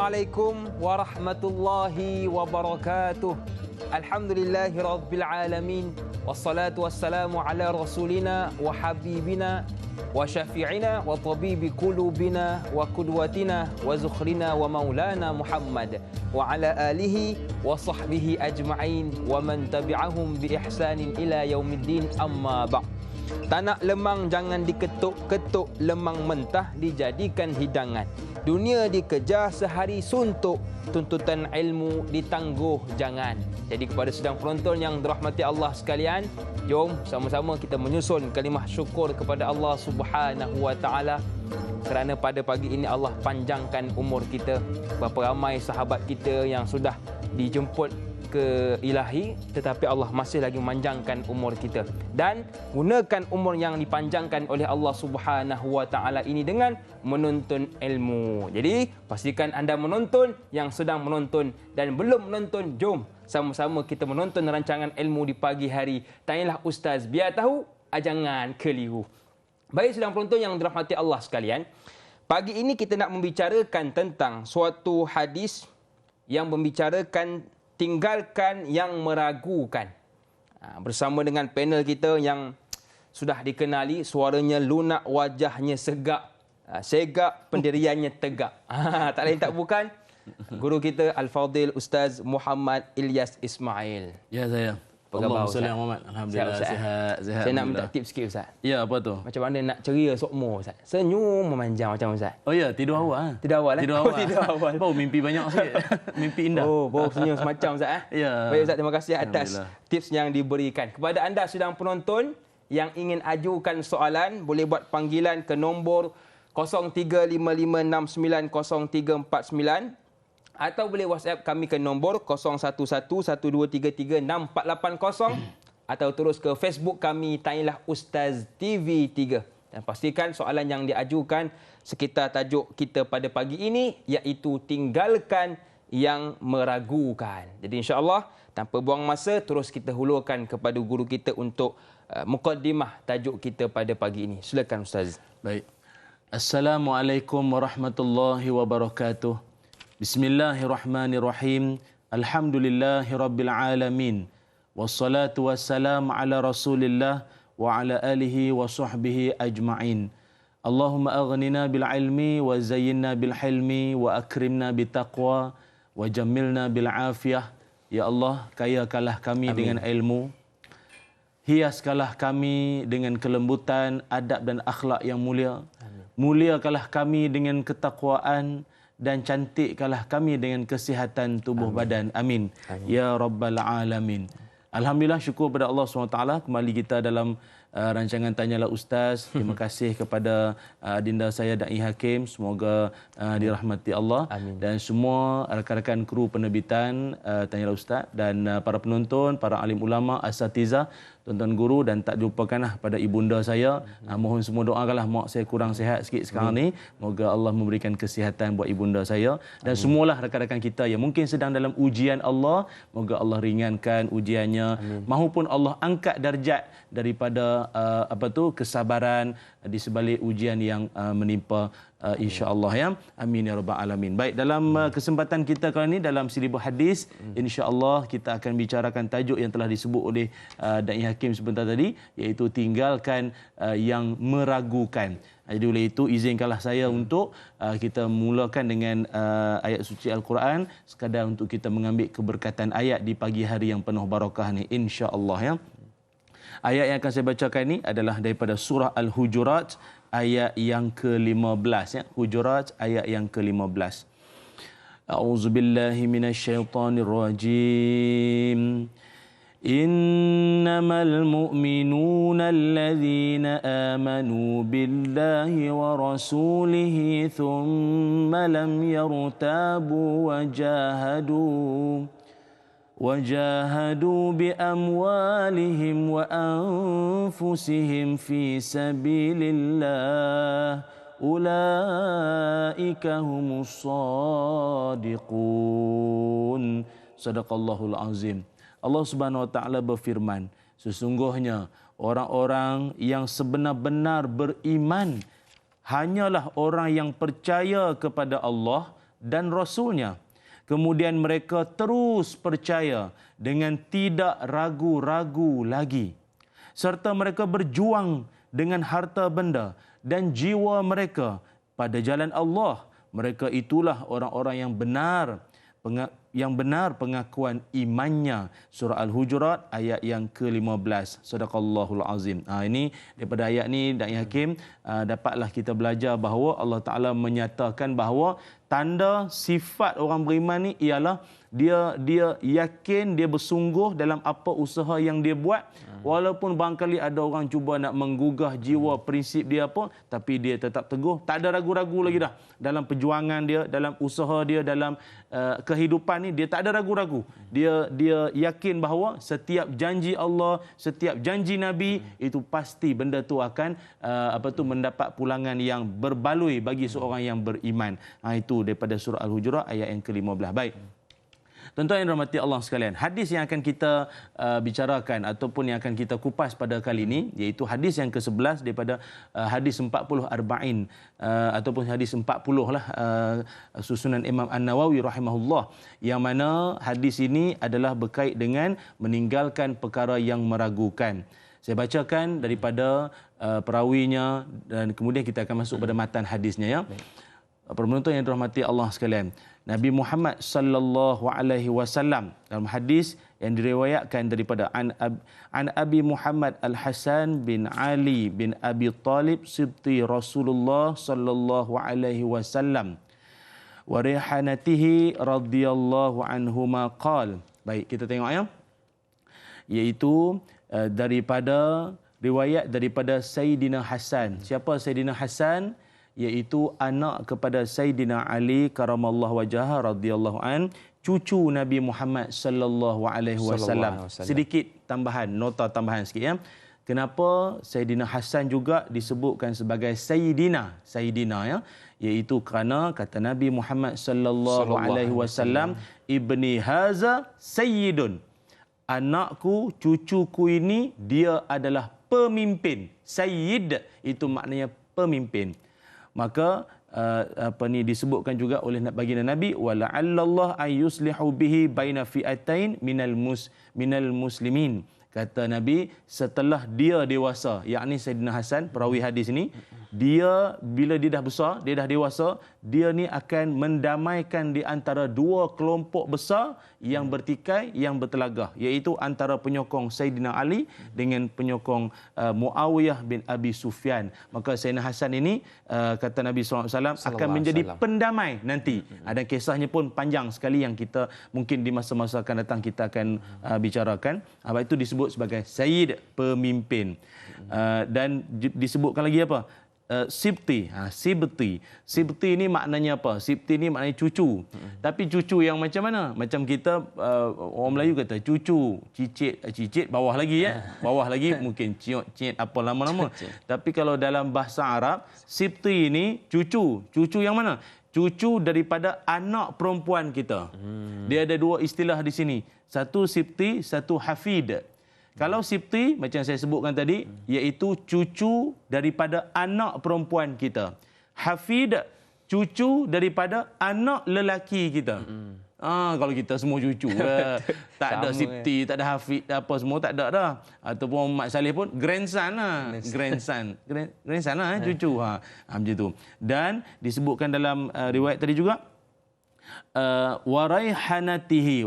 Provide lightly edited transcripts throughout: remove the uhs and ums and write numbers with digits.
Assalamualaikum warahmatullahi wabarakatuh. Alhamdulillahi rabbil alamin. Wassalatu wassalamu ala rasulina wa habibina wa syafi'ina wa tabibi qulubina wa qudwatina wa zukhrina wa maulana Muhammad wa ala alihi wa sahbihi ajma'in wa man tabi'ahum bi ihsanin ila yaumiddin, amma ba'. Tanak lemang jangan diketuk-ketuk, lemang mentah dijadikan hidangan. Dunia dikejar sehari suntuk, tuntutan ilmu ditangguh jangan. Jadi kepada sedang penonton yang dirahmati Allah sekalian, jom sama-sama kita menyusun kalimah syukur kepada Allah Subhanahu wa taala kerana pada pagi ini Allah panjangkan umur kita. Berapa ramai sahabat kita yang sudah dijemput ke ilahi, tetapi Allah masih lagi memanjangkan umur kita. Dan gunakan umur yang dipanjangkan oleh Allah Subhanahu wa taala ini dengan menuntun ilmu. Jadi pastikan anda menonton, yang sedang menonton dan belum menonton, jom sama-sama kita menonton rancangan ilmu di pagi hari. Tanyalah Ustaz, biar tahu, jangan keliru. Baik sedang penonton yang dirahmati Allah sekalian, pagi ini kita nak membicarakan tentang suatu hadis yang membicarakan tinggalkan yang meragukan. Bersama dengan panel kita yang sudah dikenali, suaranya lunak, wajahnya segak, pendiriannya tegak. Tak lain tak bukan guru kita Al-Fadhil Ustaz Muhammad Ilyas Ismail. Ya, saya. Allahumma salli ala Muhammad. Alhamdulillah sihat. Saya nak minta tips sikit Ustaz. Ya, apa tu? Macam mana nak ceria sokmo Ustaz? Senyum memanjang macam Ustaz. Oh ya, tidur awal. Tidur awal. Tidur awal. Tidur awal. Oh, mimpi banyak sikit. Mimpi indah. Oh, senyum semacam Ustaz. Ya. Baik Ustaz, terima kasih atas tips yang diberikan. Kepada anda sedang penonton yang ingin ajukan soalan, boleh buat panggilan ke nombor 0355690349 atau boleh WhatsApp kami ke nombor 011123364880 atau terus ke Facebook kami, Tanyalah Ustaz TV3. Dan pastikan soalan yang diajukan sekitar tajuk kita pada pagi ini, iaitu tinggalkan yang meragukan. Jadi insya-Allah tanpa buang masa, terus kita hulurkan kepada guru kita untuk mukaddimah tajuk kita pada pagi ini. Silakan Ustaz. Baik. Assalamualaikum warahmatullahi wabarakatuh. Bismillahirrahmanirrahim. Alhamdulillahirabbil alamin. Wassalatu wassalamu ala Rasulillah wa ala alihi wa sahbihi ajma'in. Allahumma aghnina bil ilmi wa zayyinna bil hilmi wa akrimna bit taqwa wa jammilna bil afiyah. Ya Allah, kayakanlah kami dengan ilmu, hiaskanlah kami dengan kelembutan, adab dan akhlak yang mulia. Muliakanlah kami dengan ketakwaan dan cantikkanlah kami dengan kesihatan tubuh badan. Amin. Ya Rabbal Alamin. Alhamdulillah, syukur kepada Allah SWT. Kembali kita dalam rancangan Tanyalah Ustaz. Terima kasih kepada adinda saya Da'i Hakim. Semoga dirahmati Allah. Amin. Dan semua rakan-rakan kru penerbitan Tanyalah Ustaz dan para penonton, para alim ulama, asatiza, tuan-tuan guru, dan tak lupakanlah pada ibunda saya. Mohon semua doakanlah mak saya kurang sihat sikit sekarang ni. Moga Allah memberikan kesihatan buat ibunda saya dan semualah rakan-rakan kita yang mungkin sedang dalam ujian Allah. Moga Allah ringankan ujiannya, mahupun Allah angkat darjat daripada kesabaran di sebalik ujian yang menimpa, insya-Allah ya. Amin ya rabbal alamin. Baik, dalam kesempatan kita kali ini dalam silibus hadis, insya-Allah kita akan bicarakan tajuk yang telah disebut oleh Da'i Hakim sebentar tadi, iaitu tinggalkan yang meragukan. Jadi oleh itu izinkanlah saya untuk kita mulakan dengan ayat suci Al-Quran, sekadar untuk kita mengambil keberkatan ayat di pagi hari yang penuh barakah ni, insya-Allah ya. Ayat yang akan saya bacakan ini adalah daripada surah Al-Hujurat ayat yang ke-15 ya. Hujurat ayat yang ke-15. A'udzubillahi minasyaitonirrajim. Innamal mu'minuna alladzina amanu billahi wa rasulihi thumma lam yartabu وجاهدوا بأموالهم وأنفسهم في سبيل الله أولئك هم الصادقون. Sadaqallahul azim. Allah Subhanahu wa taala berfirman, sesungguhnya orang-orang yang sebenar-benar beriman hanyalah orang yang percaya kepada Allah dan Rasul-Nya. Kemudian mereka terus percaya dengan tidak ragu-ragu lagi. Serta mereka berjuang dengan harta benda dan jiwa mereka pada jalan Allah. Mereka itulah orang-orang yang benar pengakuan imannya. Surah Al-Hujurat ayat yang ke-15. Sadaqallahul azim. Ini daripada ayat ni Dai Hakim dapatlah kita belajar bahawa Allah Taala menyatakan bahawa tanda sifat orang beriman ni ialah dia yakin, dia bersungguh dalam apa usaha yang dia buat, walaupun barangkali ada orang cuba nak menggugah jiwa prinsip dia apa, tapi dia tetap teguh, tak ada ragu-ragu lagi dah dalam perjuangan dia, dalam usaha dia, dalam kehidupan ni dia tak ada ragu-ragu. Dia yakin bahawa setiap janji Allah, setiap janji Nabi itu pasti benda tu akan mendapat pulangan yang berbaloi bagi seorang yang beriman. Itu daripada surah Al-Hujurat ayat yang ke-15. Baik. Tuan-tuan yang dirahmati Allah sekalian, hadis yang akan kita bicarakan ataupun yang akan kita kupas pada kali ini, iaitu hadis yang ke-11 daripada hadis 40 arba'in ataupun hadis 40 lah susunan Imam An-Nawawi rahimahullah, yang mana hadis ini adalah berkait dengan meninggalkan perkara yang meragukan. Saya bacakan daripada perawinya dan kemudian kita akan masuk pada matan hadisnya, ya. Para penonton yang dirahmati Allah sekalian, Nabi Muhammad sallallahu alaihi wasallam dalam hadis yang diriwayatkan daripada an Abi Muhammad Al-Hasan bin Ali bin Abi Talib sibti Rasulullah sallallahu alaihi wasallam wa rihanatihi radhiyallahu anhuma qala. Baik, kita tengok ya. Iaitu daripada riwayat daripada Sayyidina Hasan. Siapa Sayyidina Hasan? Iaitu anak kepada Sayyidina Ali karamallahu wajhah radhiyallahu an, cucu Nabi Muhammad sallallahu alaihi wasallam. Sedikit tambahan, nota tambahan sikit, ya. Kenapa Sayyidina Hasan juga disebutkan sebagai Sayyidina, ya, iaitu kerana kata Nabi Muhammad sallallahu alaihi wasallam, ibni haza sayyidun. Anakku, cucuku ini dia adalah pemimpin. Sayyid itu maknanya pemimpin. Maka disebutkan juga oleh baginda Nabi, wala'allallah ayyuslihu bihi baina fi'atain minal muslimin. Kata Nabi, setelah dia dewasa, yakni Sayyidina Hasan, perawi hadis ini, dia bila dia dah besar, dia dah dewasa, dia ni akan mendamaikan di antara dua kelompok besar yang bertikai, yang bertelagah, iaitu antara penyokong Sayyidina Ali dengan penyokong Muawiyah bin Abi Sufyan. Maka Sayyidina Hasan ini kata Nabi SAW akan menjadi pendamai nanti. Ada kisahnya pun panjang sekali yang kita mungkin di masa-masa akan datang kita akan bicarakan. Itu disebut sebagai Sayyid, pemimpin. Dan disebutkan lagi apa? Sibti. Sibti ni maknanya apa? Sibti ni maknanya cucu. Tapi cucu yang macam mana? Macam kita orang Melayu kata cucu, cicit bawah lagi, ya. Bawah lagi mungkin ciot apa lama-lama. Tapi kalau dalam bahasa Arab, sibti ini cucu. Cucu yang mana? Cucu daripada anak perempuan kita. Dia ada dua istilah di sini. Satu sibti, satu hafid. Kalau sibti, macam saya sebutkan tadi, iaitu cucu daripada anak perempuan kita. Hafid, cucu daripada anak lelaki kita. Kalau kita semua cucu, tak ada sibti, tak ada hafid, apa semua tak ada dah. Ataupun Mak Saleh pun grandson lah. Grandson lah, cucu. Macam tu. Dan disebutkan dalam riwayat tadi juga, waraihanatihi.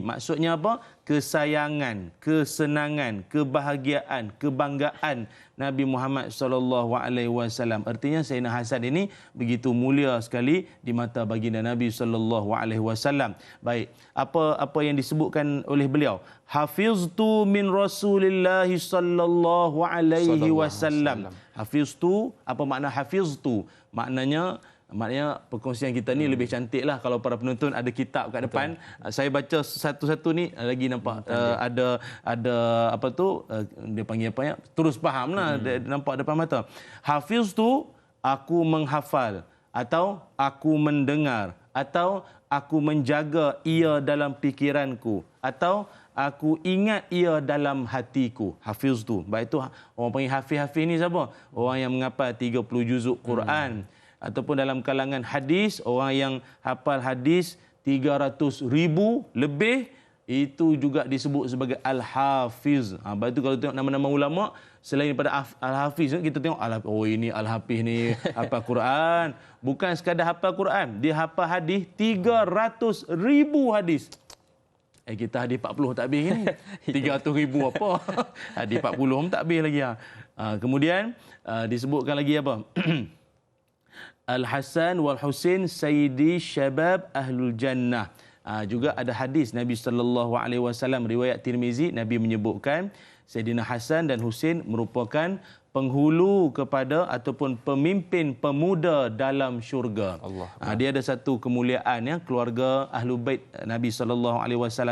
Maksudnya apa? Kesayangan, kesenangan, kebahagiaan, kebanggaan Nabi Muhammad sallallahu alaihi wasallam. Artinya Sayyidina Hasan ini begitu mulia sekali di mata baginda Nabi sallallahu alaihi wasallam. Baik, apa yang disebutkan oleh beliau? Hafiztu min Rasulillah sallallahu alaihi wasallam. Hafiztu, apa makna hafiztu? Maknanya perkongsian kita ni lebih cantik lah kalau para penonton ada kitab kat depan. Saya baca satu-satu ni lagi nampak ada apa tu dia panggil apa ya, terus faham lah, nampak depan mata. Hafiz tu aku menghafal, atau aku mendengar, atau aku menjaga ia dalam fikiranku, atau aku ingat ia dalam hatiku. Hafiz tu. Baik, tu orang panggil hafiz ni siapa? Orang yang menghafal 30 juzuk Quran. ataupun dalam kalangan hadis, orang yang hafal hadis 300,000 lebih, itu juga disebut sebagai Al-Hafiz. Lepas tu kalau tengok nama-nama ulama, selain daripada Al-Hafiz, kita tengok, oh ini Al-Hafiz ni hafal Quran. Bukan sekadar hafal Quran, dia hafal hadis 300,000 hadis. Kita hadis 40 tak habis ni. 300,000 apa? Hadis 40 pun tak habis lagi. Kemudian disebutkan lagi apa? Al-Hasan wal Husain sayyidi syabab ahlul jannah. Juga ada hadis Nabi SAW, riwayat Tirmizi, Nabi menyebutkan Sayyidina Hasan dan Husain merupakan penghulu kepada ataupun pemimpin pemuda dalam syurga. Dia ada satu kemuliaan, ya, keluarga Ahlul Bait Nabi SAW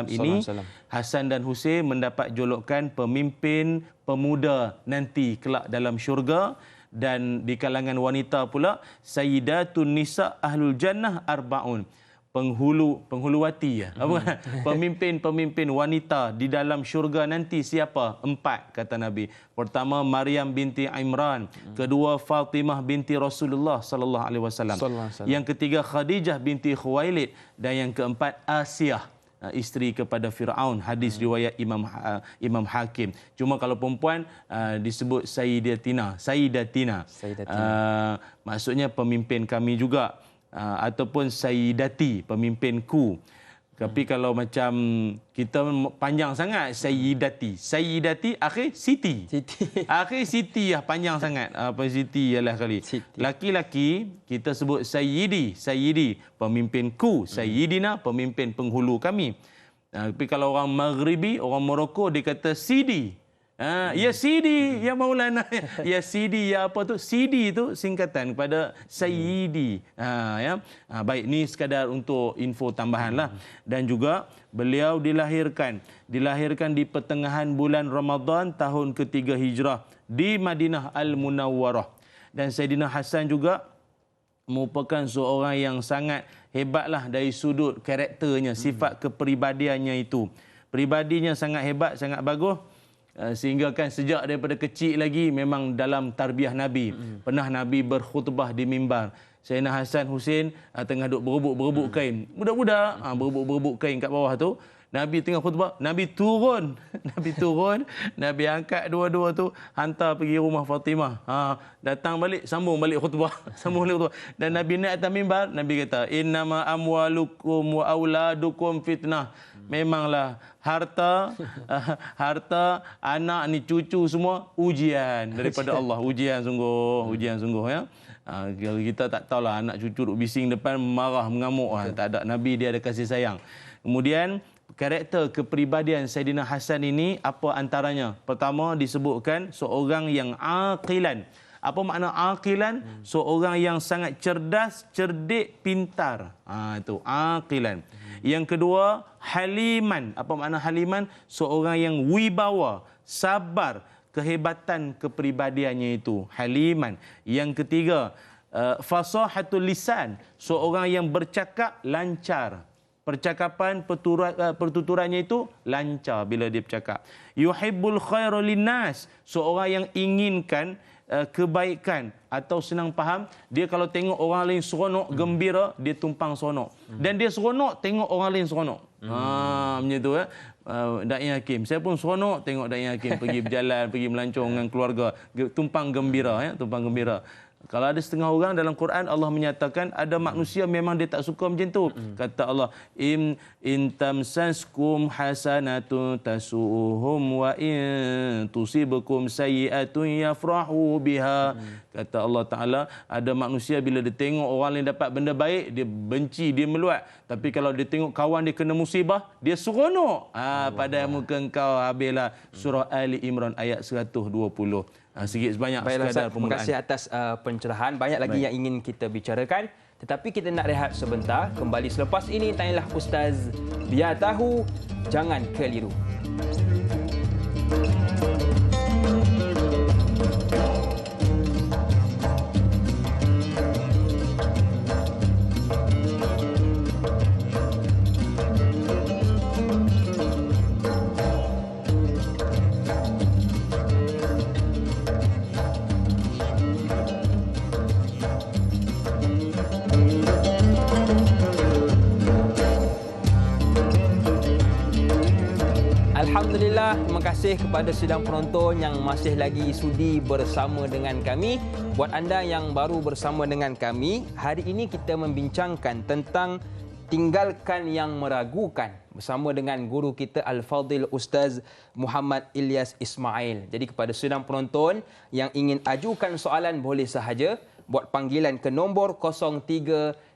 ini. Hasan dan Husain mendapat julukan pemimpin pemuda nanti kelak dalam syurga. Dan di kalangan wanita pula, Sayyidatun Nisa Ahlul Jannah Arba'un. Penghuluwati, ya. Pemimpin-pemimpin wanita di dalam syurga nanti siapa? 4, kata Nabi. Pertama, Maryam binti Imran. Kedua, Fatimah binti Rasulullah sallallahu alaihi wasallam. Yang ketiga, Khadijah binti Khuwailid, dan yang keempat, Asiyah, isteri kepada Firaun. Hadis riwayat Imam Hakim. Cuma kalau perempuan disebut Sayyidatina. Maksudnya pemimpin kami juga. Ataupun Sayyidati, pemimpinku. Tapi kalau macam kita panjang sangat, Sayyidati akhir Siti. Akhir Siti panjang sangat. Apa Siti ialah kali. Laki-laki kita sebut Sayyidi, pemimpinku. Sayyidina, pemimpin penghulu kami. Tapi kalau orang Maghribi, orang Morocco, dia kata Sidi. Ya Sidi, ya Maulana, ya Sidi, ya apa tu? Sidi tu singkatan kepada Sayyidi. Baik, ni sekadar untuk info tambahan lah. Dan juga beliau dilahirkan di pertengahan bulan Ramadan tahun ketiga Hijrah di Madinah Al-Munawwarah. Dan Sayyidina Hasan juga merupakan seorang yang sangat hebatlah dari sudut karakternya, sifat kepribadiannya itu. Pribadinya sangat hebat, sangat bagus. Sehingga kan sejak daripada kecil lagi memang dalam tarbiyah Nabi. Pernah Nabi berkhutbah di mimbar. Sayyidina Hasan Husain tengah duk berebut kain. Budak-budak berebut kain kat bawah tu. Nabi tengah khutbah, Nabi turun. Nabi angkat dua-dua tu, hantar pergi rumah Fatimah. Datang balik, sambung balik khutbah. Dan Nabi naik atas mimbar, Nabi kata, innama amwalukum wa auladukum fitnah. Memanglah harta, anak ni, cucu semua ujian daripada Allah. Ujian sungguh, ya. Kalau kita tak tahulah, anak cucu duk bising depan marah, mengamuk. Tak ada. Nabi dia ada kasih sayang. Kemudian karakter kepribadian Sayyidina Hasan ini apa antaranya? Pertama, disebutkan seorang yang aqilan. Apa makna aqilan? Seorang yang sangat cerdas, cerdik, pintar. Itu aqilan. Yang kedua, haliman. Apa makna haliman? Seorang yang wibawa, sabar, kehebatan kepribadiannya itu. Haliman. Yang ketiga, fasahatul lisan. Seorang yang bercakap lancar. Percakapan, pertuturannya itu lancar bila dia bercakap. Yuhibbul khairu linnas. Seorang yang inginkan kebaikan atau senang faham. Dia kalau tengok orang lain seronok, gembira, dia tumpang seronok. Dan dia seronok tengok orang lain seronok. Macam tu, ya. Da'i Hakim, saya pun seronok tengok Da'i Hakim pergi berjalan, pergi melancong dengan keluarga, tumpang gembira, ya, tumpang gembira. Kalau ada setengah orang dalam Quran, Allah menyatakan ada manusia memang dia tak suka macam tu. Kata Allah, in tamsaskum hasanatun tasuhum wa in tusibukum sayyi'atun yafrahu biha. Kata Allah Ta'ala, ada manusia bila dia tengok orang lain dapat benda baik, dia benci, dia meluat. Tapi kalau dia tengok kawan dia kena musibah, dia seronok. Pada muka engkau habislah surah Ali Imran ayat 120. Sikit sebanyak sekadar permulaan. Terima kasih atas pencerahan. Banyak lagi yang ingin kita bicarakan. Tetapi kita nak rehat sebentar. Kembali selepas ini, tanyalah Ustaz. Biar tahu, jangan keliru. Alhamdulillah, terima kasih kepada sidang penonton yang masih lagi sudi bersama dengan kami. Buat anda yang baru bersama dengan kami, hari ini kita membincangkan tentang tinggalkan yang meragukan bersama dengan guru kita Al-Fadhil Ustaz Muhammad Ilyas Ismail. Jadi kepada sidang penonton yang ingin ajukan soalan boleh sahaja buat panggilan ke nombor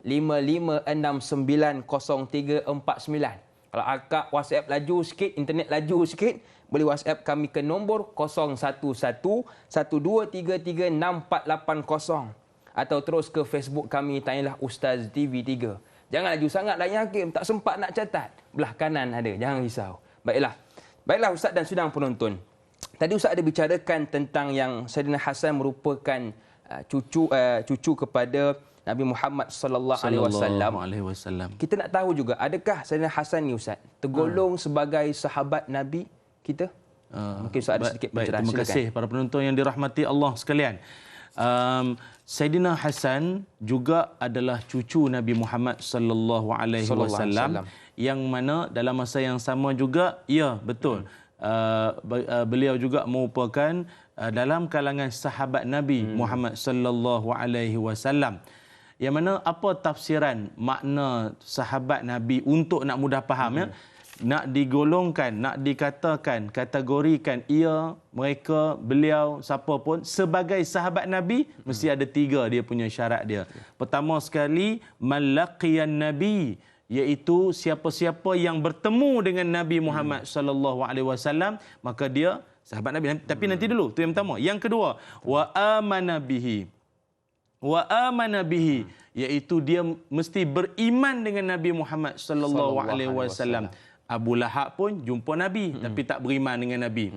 0355690349. Kalau akak WhatsApp laju sikit, internet laju sikit, boleh WhatsApp kami ke nombor 0111-1233-6480 atau terus ke Facebook kami, tanyalah Ustaz TV3. Jangan laju sangat dah yakin, tak sempat nak catat. Belah kanan ada, jangan risau. Baiklah Ustaz dan sidang penonton. Tadi Ustaz ada bicarakan tentang yang Saidina Hasan merupakan cucu kepada Nabi Muhammad sallallahu alaihi wasallam. Kita nak tahu juga, adakah Saidina Hasan ni Ustaz tergolong sebagai sahabat Nabi kita? Mungkin Ustaz ada sedikit pencerahan. Terima kasih para penonton yang dirahmati Allah sekalian. Saidina Hasan juga adalah cucu Nabi Muhammad sallallahu alaihi wasallam yang mana dalam masa yang sama juga, ya betul, beliau juga merupakan dalam kalangan sahabat Nabi Muhammad sallallahu alaihi wasallam. Yang mana apa tafsiran makna sahabat Nabi untuk nak mudah faham ya? Nak digolongkan, nak dikatakan, kategorikan mereka, beliau, siapa pun sebagai sahabat Nabi, mesti ada 3 dia punya syarat dia. Pertama sekali, malaqiyan Nabi, iaitu siapa-siapa yang bertemu dengan Nabi Muhammad sallallahu alaihi wasallam, maka dia sahabat Nabi. Tapi nanti dulu, tu yang pertama. Yang kedua, wa amana bihi. Iaitu dia mesti beriman dengan Nabi Muhammad sallallahu alaihi wasallam. Abu Lahab pun jumpa Nabi tapi tak beriman dengan Nabi.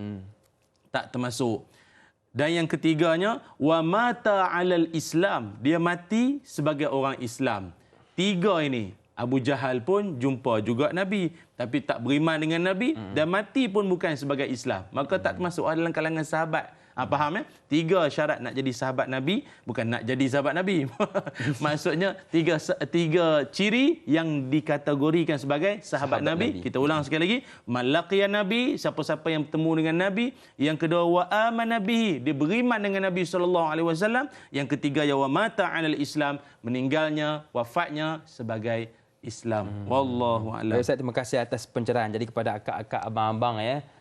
Tak termasuk. Dan yang ketiganya, wa mata 'alal Islam, dia mati sebagai orang Islam. 3 ini. Abu Jahal pun jumpa juga Nabi tapi tak beriman dengan Nabi dan mati pun bukan sebagai Islam. Maka tak termasuk dalam kalangan sahabat. Faham ya? 3 syarat nak jadi sahabat Nabi, bukan nak jadi sahabat Nabi. Maksudnya 3 ciri yang dikategorikan sebagai sahabat Nabi. Kita ulang sekali lagi. Malaqiyan Nabi, siapa-siapa yang bertemu dengan Nabi. Yang kedua, wa amana bihi, dia beriman dengan Nabi sallallahu alaihi wasallam. Yang ketiga, ya wa mata 'alal Islam, meninggalnya, wafatnya sebagai Islam. Wallahu a'lam. Ustaz, terima kasih atas pencerahan. Jadi kepada akak-akak, abang-abang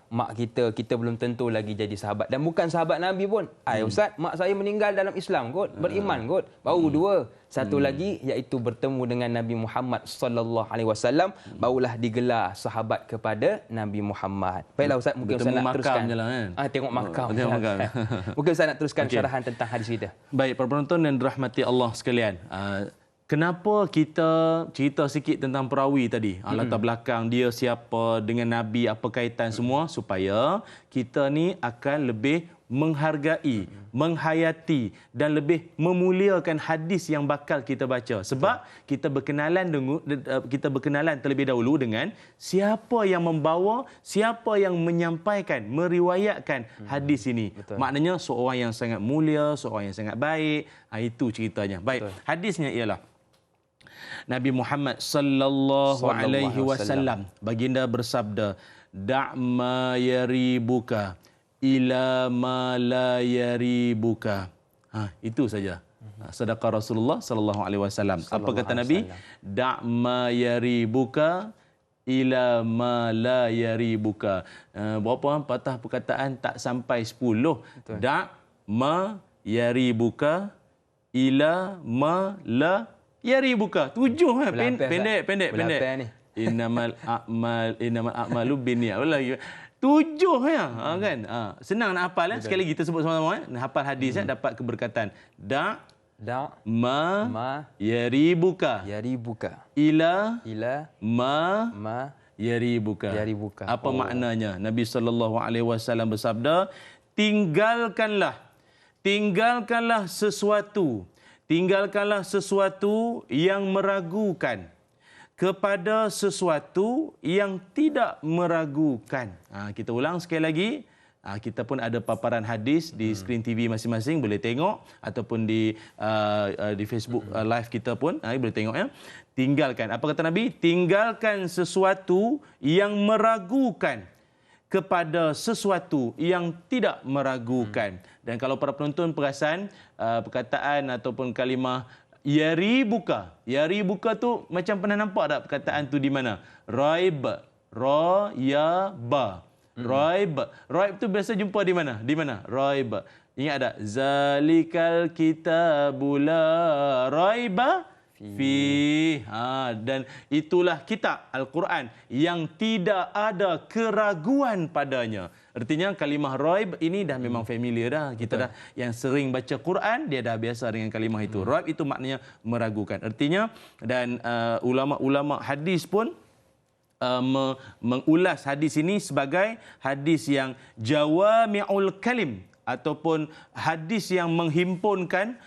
mak kita belum tentu lagi jadi sahabat dan bukan sahabat Nabi pun. Ustaz, mak saya meninggal dalam Islam kot, beriman kot. Baru 2. Satu lagi iaitu bertemu dengan Nabi Muhammad sallallahu alaihi wasallam, barulah digelar sahabat kepada Nabi Muhammad. Baiklah Ustaz, mungkin Ustaz nak teruskan. Tengok makam. Mungkin Ustaz nak teruskan syarahan tentang hadis kita. Baik, para penonton dan dirahmati Allah sekalian. Kenapa kita cerita sikit tentang perawi tadi? Latar belakang dia siapa, dengan Nabi, apa kaitan semua, supaya kita ni akan lebih menghargai, menghayati dan lebih memuliakan hadis yang bakal kita baca. Sebab kita berkenalan terlebih dahulu dengan siapa yang membawa, siapa yang menyampaikan, meriwayatkan hadis ini. Maknanya seorang yang sangat mulia, seorang yang sangat baik. Itu ceritanya. Baik, hadisnya ialah Nabi Muhammad sallallahu alaihi wasallam, baginda bersabda, "Da'ma yaribuka ila ma la yaribuka." Itu saja. Sedekah Rasulullah sallallahu alaihi wasallam. Apa kata Nabi? "Da'ma yaribuka ila ma la yaribuka." Berapa patah perkataan tak sampai 10. Da'ma yaribuka ila ma la yaribuka. 7 pendek. Innamal a'malu binniyat. 7 ya, kan? Senang nak hafal. Sekali lagi kita sebut sama-sama, hafal hadis dapat keberkatan. Ma yaribuka ila ma yaribuka. Apa maknanya? Nabi sallallahu alaihi wasallam bersabda, tinggalkanlah sesuatu yang meragukan kepada sesuatu yang tidak meragukan. Kita ulang sekali lagi. Kita pun ada paparan hadis di skrin TV masing-masing, boleh tengok, ataupun di Facebook live kita pun boleh tengok ya. Tinggalkan. Apa kata Nabi? Tinggalkan sesuatu yang meragukan kepada sesuatu yang tidak meragukan. Dan kalau para penonton perasan perkataan ataupun kalimah yaribuka. Yaribuka tu macam pernah nampak tak perkataan tu di mana? Raib. Ra ya ba. Raib. Raib tu biasa jumpa di mana? Di mana? Raib. Ingat tak? Zalikal kitabula raiba fi. Dan itulah kitab Al-Quran yang tidak ada keraguan padanya. Artinya kalimah raib ini dah memang familiar dah. Kita dah yang sering baca Quran, dia dah biasa dengan kalimah itu. Raib itu maknanya meragukan. Artinya, dan ulama-ulama hadis pun mengulas hadis ini sebagai hadis yang jawami'ul kalim, ataupun hadis yang menghimpunkan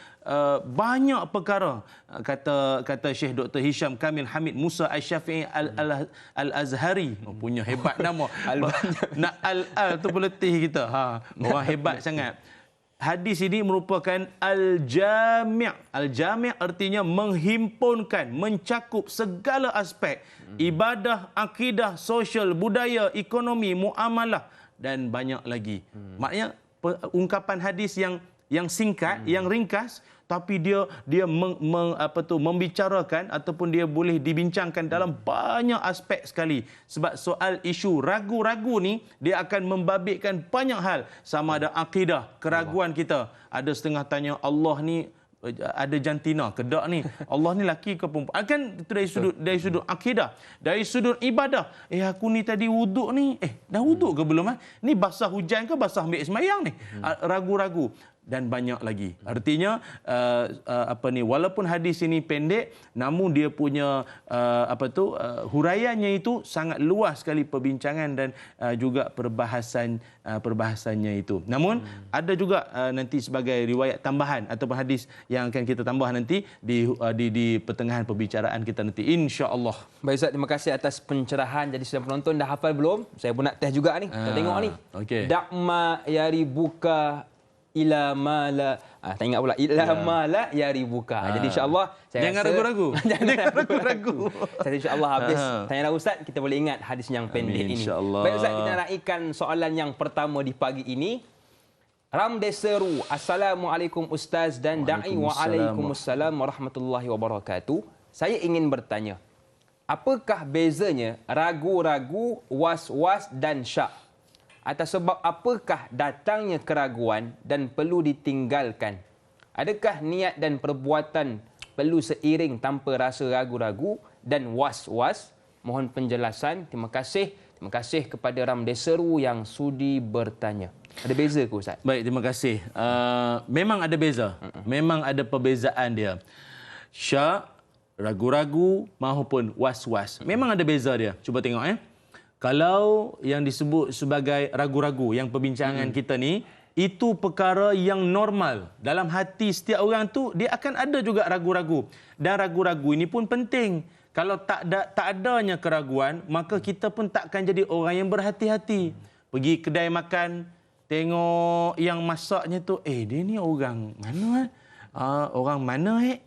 banyak perkara. Kata Syekh Dr. Hisham Kamil Hamid Musa Al-Syafi'i Al-Azhari. Punya hebat nama. Nak al tu peletih kita. Orang hebat sangat. Hadis ini merupakan al-jami'. Al-jami' artinya menghimpunkan, mencakup segala aspek ibadah, akidah, sosial, budaya, ekonomi, muamalah dan banyak lagi. Maknanya ungkapan hadis yang singkat, yang ringkas, tapi dia membicarakan ataupun dia boleh dibincangkan dalam banyak aspek sekali. Sebab soal isu ragu-ragu ni, dia akan membabitkan banyak hal. Sama ada akidah, keraguan kita. Ada setengah tanya, Allah ni ada jantina ke tak ni? Allah ni laki ke perempuan? Kan itu dari sudut akidah, dari sudut ibadah. Aku ni tadi wuduk ni, dah wuduk ke belum? Ni basah hujan ke basah ambil semayang ni? Ragu-ragu. Dan banyak lagi. Artinya walaupun hadis ini pendek, namun dia punya huraiannya itu sangat luas sekali perbincangan dan juga perbahasannya itu. Namun ada juga nanti sebagai riwayat tambahan ataupun hadis yang akan kita tambah nanti di pertengahan perbicaraan kita nanti, insya-Allah. Baik Ustaz, terima kasih atas pencerahan. Jadi sudah penonton dah hafal belum? Saya pun nak test juga ni. Kita tengok ni. Okay. Da'ma yaribuka ila mala. Tak ingat pula. Ila mala yaribuka. Jadi insya-Allah jangan ragu-ragu. Jangan ragu-ragu. Saya insya-Allah habis tanya Ustaz, kita boleh ingat hadis yang pendek ini. Baik Ustaz, kita raikan soalan yang pertama di pagi ini. Ramdeseru. Assalamualaikum Ustaz dan da'i. Waalaikumsalam warahmatullahi wabarakatuh. Saya ingin bertanya, apakah bezanya ragu-ragu, was-was dan syak? Atas sebab apakah datangnya keraguan dan perlu ditinggalkan? Adakah niat dan perbuatan perlu seiring tanpa rasa ragu-ragu dan was-was? Mohon penjelasan. Terima kasih. Terima kasih kepada Ramdeseru yang sudi bertanya. Ada beza ke Ustaz? Baik, terima kasih. Memang ada beza. Memang ada perbezaan dia. Syak, ragu-ragu maupun was-was. Memang ada beza dia. Cuba tengok Kalau yang disebut sebagai ragu-ragu, yang perbincangan kita ni, itu perkara yang normal. Dalam hati setiap orang tu, dia akan ada juga ragu-ragu. Dan ragu-ragu ini pun penting. Kalau tak adanya keraguan, maka kita pun takkan jadi orang yang berhati-hati. Pergi kedai makan, tengok yang masaknya tu, dia ni orang mana? Orang mana kan?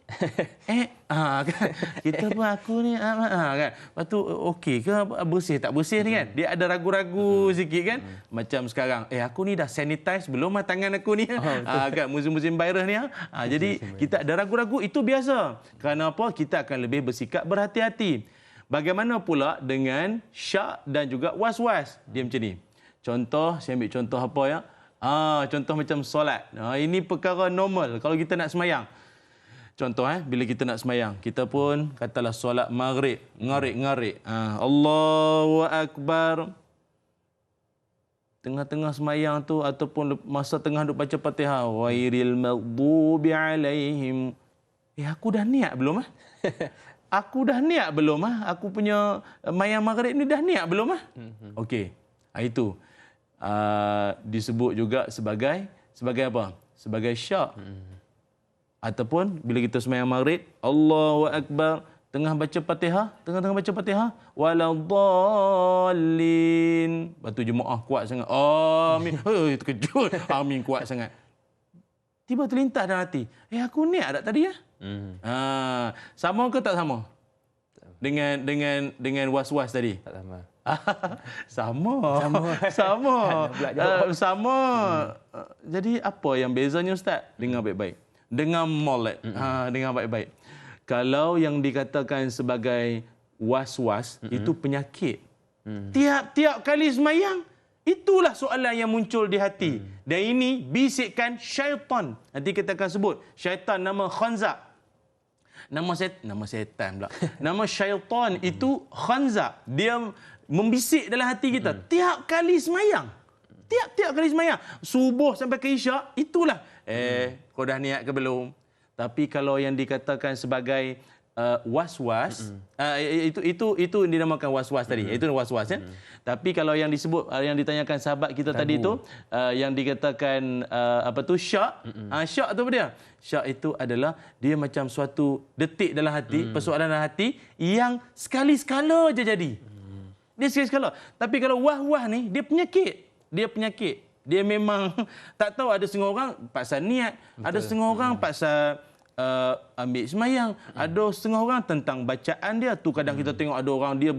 Kita pun aku ni kan. Lepas tu okey ke bersih tak bersih ni kan? Dia ada ragu-ragu sikit kan? Macam sekarang, aku ni dah sanitize belum tangan aku ni? Kan musim-musim virus ni. Jadi kita ada ragu-ragu, itu biasa. Kerana apa? Kita akan lebih bersikap berhati-hati. Bagaimana pula dengan syak dan juga was-was? Dia macam ni. Contoh, saya ambil contoh apa ya? Contoh macam solat. Ini perkara normal kalau kita nak semayang. Contoh bila kita nak semayang, kita pun katalah solat maghrib, ngarik-ngarik. Allahu Akbar. Tengah-tengah semayang tu ataupun masa tengah duk baca Fatihah, wairil maghdubi alaihim. Aku dah niat belum Aku dah niat belum Aku punya mayang maghrib ni dah niat belum Okey. Itu disebut juga sebagai apa? Sebagai syak. Ataupun bila kita sembahyang maghrib, Allahu Akbar, tengah baca Fatihah, waladhdallin. Batu jemaah kuat sangat. Amin. Terkejut. Amin kuat sangat. Tiba terlintas dalam hati. Aku niat tak tadi Sama ke tak sama? dengan was-was tadi? Tak sama. Sama. Sama. Jadi apa yang bezanya Ustaz? Dengar baik-baik. Dengar molek. Dengar baik-baik. Kalau yang dikatakan sebagai was-was itu penyakit. Tiap-tiap kali semayang, itulah soalan yang muncul di hati. Dan ini bisikan syaitan. Nanti kita akan sebut. Syaitan nama Khanza. Nama syaitan pula. Nama syaitan itu Khanza. Dia membisik dalam hati kita. Tiap kali semayang. Tiap kali semayang. Subuh sampai ke isyak, itulah. Kau dah niat ke belum? Tapi kalau yang dikatakan sebagai was-was, itu dinamakan was-was tadi. Itu was-was ya. Tapi kalau yang disebut, yang ditanyakan sahabat kita tadi tu, yang dikatakan syak. Syak tu apa dia? Syak itu adalah dia macam suatu detik dalam hati, persoalan dalam hati yang sekali-sekala je jadi. Dia sekali-sekala. Tapi kalau wah-wah ni, dia penyakit. Dia memang tak tahu, ada setengah orang pasal niat, ada setengah orang pasal ambil semayang, ada setengah orang tentang bacaan dia tu. Kadang kita tengok ada orang dia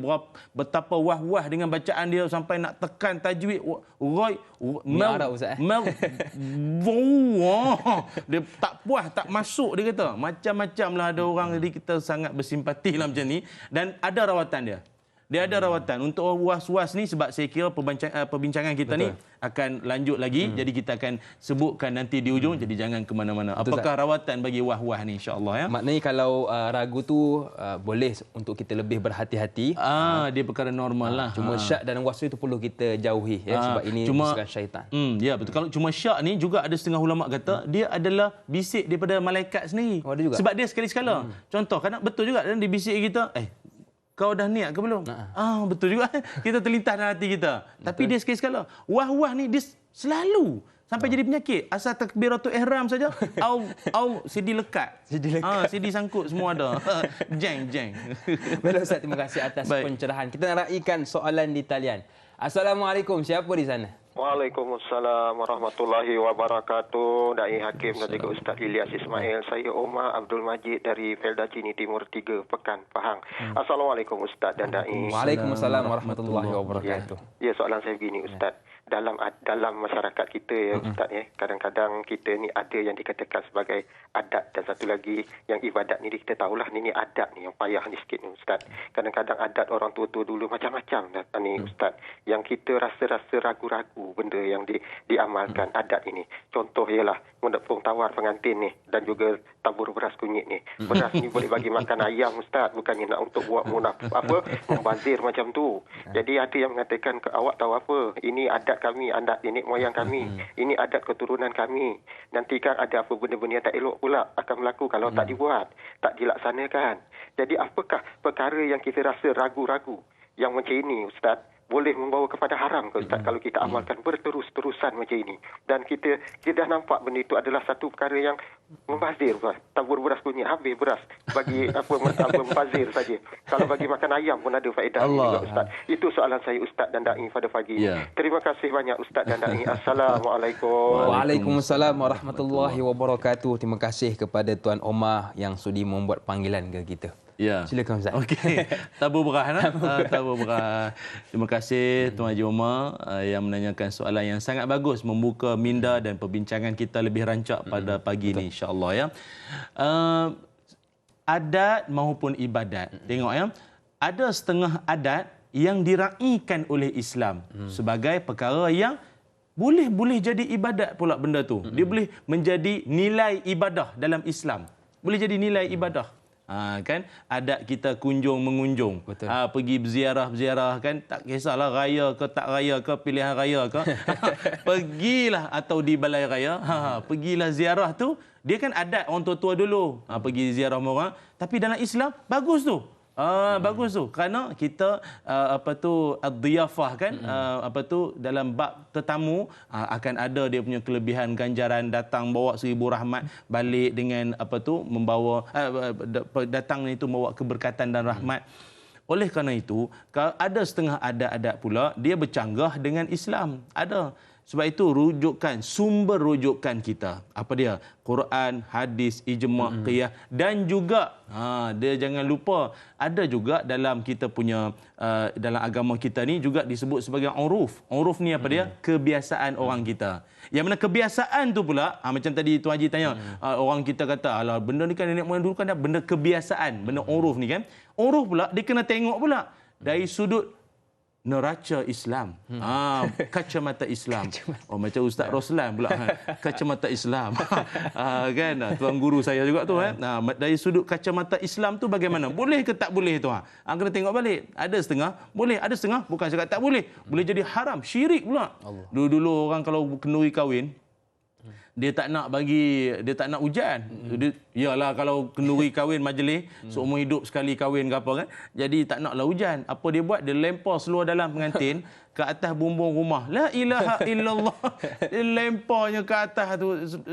betapa wah-wah dengan bacaan dia sampai nak tekan tajwid dia tak puas, tak masuk, dia kata macam-macam lah ada orang. Jadi kita sangat bersimpati lah macam ni, dan ada rawatan dia. Dia ada rawatan untuk was-was ni, sebab saya kira perbincangan kita ni akan lanjut lagi. Jadi kita akan sebutkan nanti di ujung. Jadi jangan ke mana-mana. Apakah rawatan bagi wah-wah ni, insya-Allah ya? Maknanya kalau ragu tu boleh untuk kita lebih berhati-hati. Dia perkara normal lah. Cuma syak dan was itu perlu kita jauhi ya, sebab ini bisikan syaitan. Ya betul. Kalau cuma syak ni juga ada setengah ulama kata dia adalah bisik daripada malaikat sendiri. Ada juga. Sebab dia sekali-sekala. Contoh, kadang betul juga dan dibisik kita, kau dah niat ke belum? Betul juga. Kita terlintas dalam hati kita. Betul. Tapi dia sekali-sekala. Wah-wah ni dia selalu sampai jadi penyakit. Asal takbiratul ihram saja, au CD lekat. CD sangkut semua ada. Jeng. Baik Ustaz, terima kasih atas pencerahan. Kita nak raikan soalan di talian. Assalamualaikum, siapa di sana? Waalaikumsalam warahmatullahi wabarakatuh. Dai Hakim dan juga Ustaz Ilyas Ismail. Saya Omar Abdul Majid dari Felda Cini Timur 3, Pekan, Pahang. Assalamualaikum Ustaz dan Dai. Waalaikumsalam warahmatullahi wabarakatuh. Ya, soalan saya begini Ustaz. Dalam masyarakat kita ya Ustaz ya, kadang-kadang kita ni ada yang dikatakan sebagai adat, dan satu lagi yang ibadat ni kita tahulah ni adat ni yang payah ni sikit ni Ustaz. Kadang-kadang adat orang tua-tua dulu macam-macam ni Ustaz, yang kita rasa-rasa ragu-ragu benda yang diamalkan adat ini. Contoh ialah mendapung tawar pengantin ni dan juga tabur beras kunyit ni. Beras ni boleh bagi makan ayam Ustaz, bukannya nak untuk buat membazir macam tu. Jadi ada yang mengatakan, awak tahu apa? Ini adat kami, adat nenek moyang kami. Ini adat keturunan kami. Nanti kan ada apa benda-benda yang tak elok pula akan berlaku kalau tak dibuat, tak dilaksanakan. Jadi apakah perkara yang kita rasa ragu-ragu yang macam ini Ustaz, boleh membawa kepada haram ke Ustaz kalau kita amalkan berterus-terusan macam ini? Dan kita dah nampak benda itu adalah satu perkara yang membazir. Tabur beras kunyit, habis beras bagi membazir saja. Kalau bagi makan ayam pun ada faedah juga Ustaz. Itu soalan saya Ustaz dan Dai pada pagi ini. Terima kasih banyak Ustaz dan Dai. Assalamualaikum. Waalaikumsalam warahmatullahi wabarakatuh. Terima kasih kepada Tuan Omar yang sudi membuat panggilan ke kita. Ya. Silakan Ustaz. Okey. Tabur beras. Tabur beras. Terima kasih Tuan Haji Omar yang menanyakan soalan yang sangat bagus, membuka minda dan perbincangan kita lebih rancak pada pagi ini insya-Allah ya. Adat maupun ibadat. Tengok ya. Ada setengah adat yang diraikan oleh Islam sebagai perkara yang boleh jadi ibadat pula benda tu. Dia boleh menjadi nilai ibadah dalam Islam. Boleh jadi nilai ibadah. Kan adat kita kunjung mengunjung, pergi berziarah kan, tak kisahlah raya ke tak raya ke, pilihan raya ke, pergilah, atau di balai raya, pergilah ziarah tu. Dia kan adat orang tua-tua dulu, pergi ziarah orang. Tapi dalam Islam bagus tu. Bagus tu, kerana kita ad-dhiyafah kan, dalam bab tetamu akan ada dia punya kelebihan ganjaran, datang bawa 1000 rahmat, balik dengan membawa datang itu membawa keberkatan dan rahmat. Oleh kerana itu, ada setengah adat-adat pula dia bercanggah dengan Islam. Ada Sebab itu rujukan, sumber rujukan kita. Apa dia? Quran, hadis, ijma', qiyas. Dan juga, dia jangan lupa, ada juga dalam kita punya, dalam agama kita ni juga disebut sebagai uruf. Uruf ni apa dia? Kebiasaan orang kita. Yang mana kebiasaan tu pula, macam tadi Tuan Haji tanya, orang kita kata, alah benda ni kan nenek moyang dulu kan benda kebiasaan, benda uruf ni kan. Uruf pula, dia kena tengok pula dari sudut neraca Islam. Kacamata Islam. Oh, macam Ustaz Roslan pula. Kacamata Islam. Kan? Tuan guru saya juga tu. Dari sudut kacamata Islam tu bagaimana? Boleh ke tak boleh tu? Kena tengok balik. Ada setengah, boleh. Ada setengah, bukan cakap tak boleh. Boleh jadi haram, syirik pula. Dulu-dulu orang kalau kenduri kahwin, dia tak nak hujan. Yalah kalau kenduri kahwin majlis, seumur hidup sekali kahwin ke apa kan. Jadi tak naklah hujan. Apa dia buat? Dia lempar seluar dalam pengantin ke atas bumbung rumah. La ilaha illallah. Dia lemparnya ke atas tu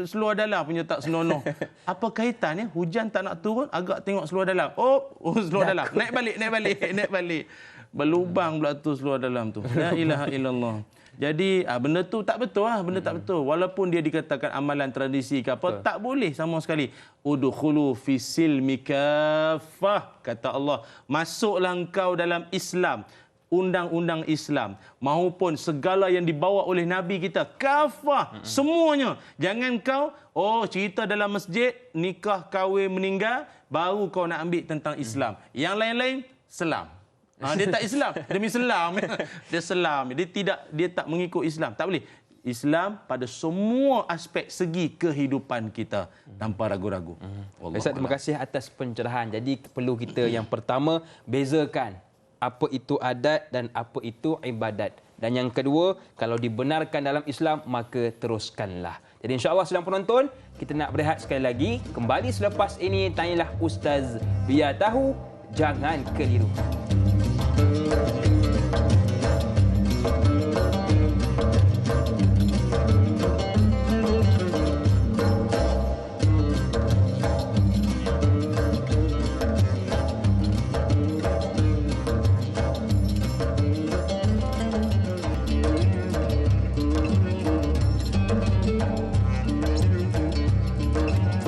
seluar dalam punya tak senonoh. Apa kaitannya? Hujan tak nak turun, agak tengok seluar dalam. Oh seluar dalam. Naik balik. Berlubang pula tu seluar dalam tu. La ilaha illallah. Jadi benda tu tak betul benda tak betul. Walaupun dia dikatakan amalan tradisi ke apa, tak boleh sama sekali. Udkhulu fi silmi kaffah, kata Allah. Masuklah engkau dalam Islam, undang-undang Islam maupun segala yang dibawa oleh Nabi kita, kafah semuanya. Jangan kau cerita dalam masjid nikah kahwin meninggal baru kau nak ambil tentang Islam. Yang lain-lain selam. Dia tak Islam, demi Selam. Dia Selam. Dia tak mengikut Islam. Tak boleh. Islam pada semua aspek segi kehidupan kita tanpa ragu-ragu. Ustaz, terima kasih atas pencerahan. Jadi perlu kita yang pertama bezakan apa itu adat dan apa itu ibadat. Dan yang kedua, kalau dibenarkan dalam Islam maka teruskanlah. Jadi insya-Allah sedang penonton, kita nak berehat sekali lagi. Kembali selepas ini, tanyalah Ustaz, biar tahu, jangan keliru.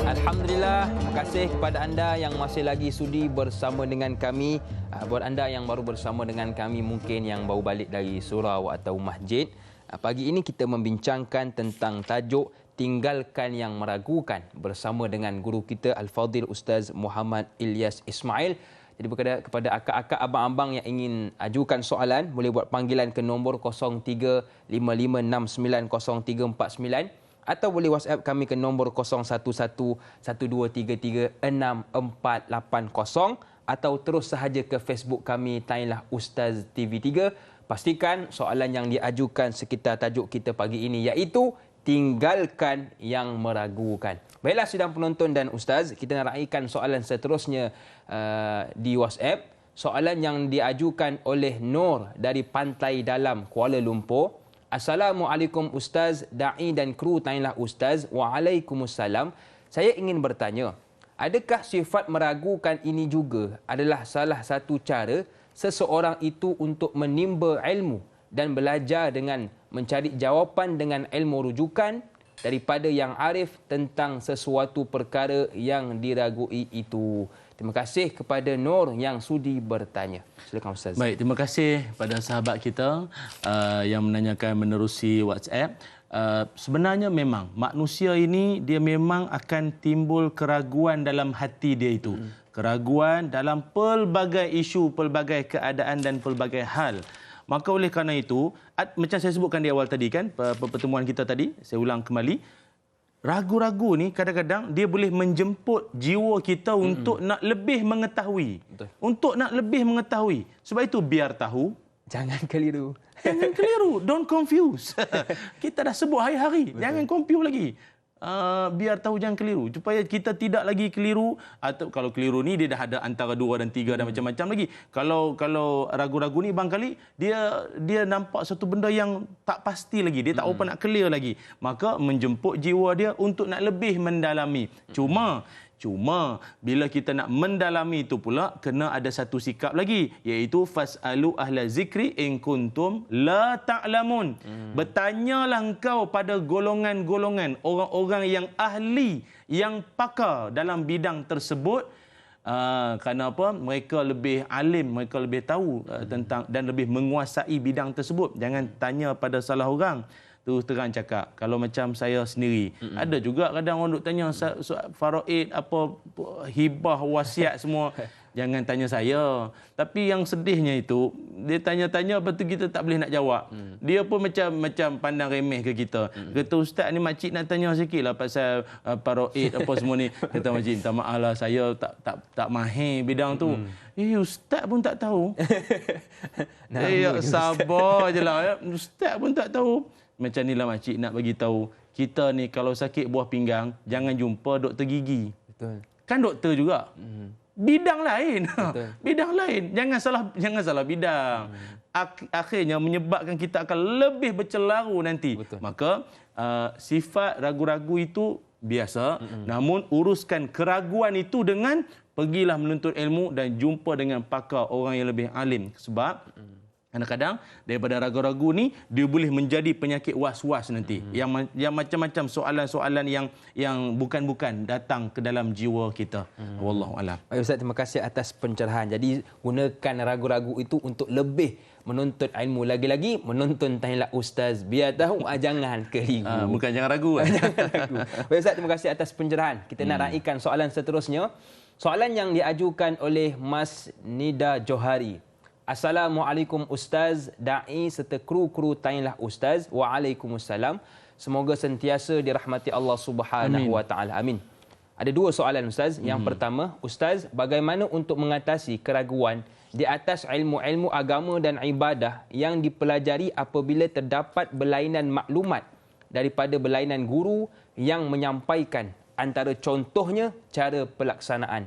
Alhamdulillah, terima kasih kepada anda yang masih lagi sudi bersama dengan kami. Buat anda yang baru bersama dengan kami, mungkin yang baru balik dari surau atau masjid, pagi ini kita membincangkan tentang tajuk tinggalkan yang meragukan bersama dengan guru kita Al-Fadhil Ustaz Muhammad Ilyas Ismail. Jadi kepada akak-akak, abang-abang yang ingin ajukan soalan, boleh buat panggilan ke nombor 0355690349 atau boleh WhatsApp kami ke nombor 011123364480 atau terus sahaja ke Facebook kami, tanyalah Ustaz TV3. Pastikan soalan yang diajukan sekitar tajuk kita pagi ini, iaitu tinggalkan yang meragukan. Baiklah sidang penonton dan Ustaz, kita nak raikan soalan seterusnya di WhatsApp. Soalan yang diajukan oleh Nur dari Pantai Dalam, Kuala Lumpur. Assalamualaikum Ustaz, da'i dan kru tanyalah Ustaz. Waalaikumsalam. Saya ingin bertanya, adakah sifat meragukan ini juga adalah salah satu cara seseorang itu untuk menimba ilmu dan belajar dengan mencari jawapan dengan ilmu rujukan daripada yang arif tentang sesuatu perkara yang diragui itu? Terima kasih kepada Nur yang sudi bertanya. Silakan Ustaz. Baik, terima kasih pada sahabat kita yang menanyakan menerusi WhatsApp. Sebenarnya memang manusia ini dia memang akan timbul keraguan dalam hati dia itu. Keraguan dalam pelbagai isu, pelbagai keadaan dan pelbagai hal. Maka oleh kerana itu, macam saya sebutkan di awal tadi kan, pertemuan kita tadi, saya ulang kembali, ragu-ragu ni kadang-kadang dia boleh menjemput jiwa kita untuk nak lebih mengetahui. Betul. Untuk nak lebih mengetahui. Sebab itu biar tahu, jangan keliru. Jangan keliru. Don't confuse. Kita dah sebut hari-hari. Jangan confuse lagi. Biar tahu, jangan keliru. Supaya kita tidak lagi keliru. Atau kalau keliru ni dia dah ada antara 2 dan 3 dan macam-macam lagi. Kalau ragu-ragu ni barangkali dia nampak satu benda yang tak pasti lagi. Dia tak nak clear lagi. Maka menjemput jiwa dia untuk nak lebih mendalami. Cuma Cuma bila kita nak mendalami itu pula kena ada satu sikap lagi, iaitu fasalu ahla zikri in kuntum la ta'lamun. Bertanyalah engkau pada golongan-golongan orang-orang yang ahli, yang pakar dalam bidang tersebut. Kerana apa? Mereka lebih alim, mereka lebih tahu tentang dan lebih menguasai bidang tersebut. Jangan tanya pada salah orang. Terus terang cakap, kalau macam saya sendiri, ada juga kadang orang duk tanya faraid, apa hibah, wasiat semua. Jangan tanya saya. Tapi yang sedihnya itu, dia tanya-tanya, lepas tu kita tak boleh nak jawab. Dia pun macam pandang remeh ke kita. Kata, ustaz ni makcik nak tanya sikit lah pasal faraid apa semua ni. Kata makcik, minta maaf lah, saya tak mahir bidang tu. Ustaz pun tak tahu. Sabar je lah. Ustaz pun tak tahu. Macam inilah makcik nak bagi tahu, kita ni kalau sakit buah pinggang, jangan jumpa doktor gigi. Betul. Kan doktor juga. Bidang lain. Betul. Bidang lain. Jangan salah bidang. Akhirnya menyebabkan kita akan lebih bercelaru nanti. Betul. Maka sifat ragu-ragu itu biasa. Namun uruskan keraguan itu dengan pergilah menuntut ilmu dan jumpa dengan pakar, orang yang lebih alim. Sebab kadang-kadang daripada ragu-ragu ni dia boleh menjadi penyakit was-was nanti. Yang macam-macam soalan-soalan yang bukan-bukan datang ke dalam jiwa kita. Wallahu a'lam. Baik Ustaz, terima kasih atas pencerahan. Jadi gunakan ragu-ragu itu untuk lebih menuntut ilmu, lagi-lagi menonton Tanyalah Ustaz biar tahu, jangan keliru. Bukan jangan ragu. Jangan ragu. Baik Ustaz, terima kasih atas pencerahan. Kita nak raikan soalan seterusnya. Soalan yang diajukan oleh Mas Nida Johari. Assalamualaikum Ustaz, da'i serta kru-kru Tanyalah Ustaz. Waalaikumsalam. Semoga sentiasa dirahmati Allah Subhanahu wa taala. Amin. Ada dua soalan Ustaz. Yang pertama, Ustaz, bagaimana untuk mengatasi keraguan di atas ilmu-ilmu agama dan ibadah yang dipelajari apabila terdapat berlainan maklumat daripada berlainan guru yang menyampaikan, antara contohnya cara pelaksanaan.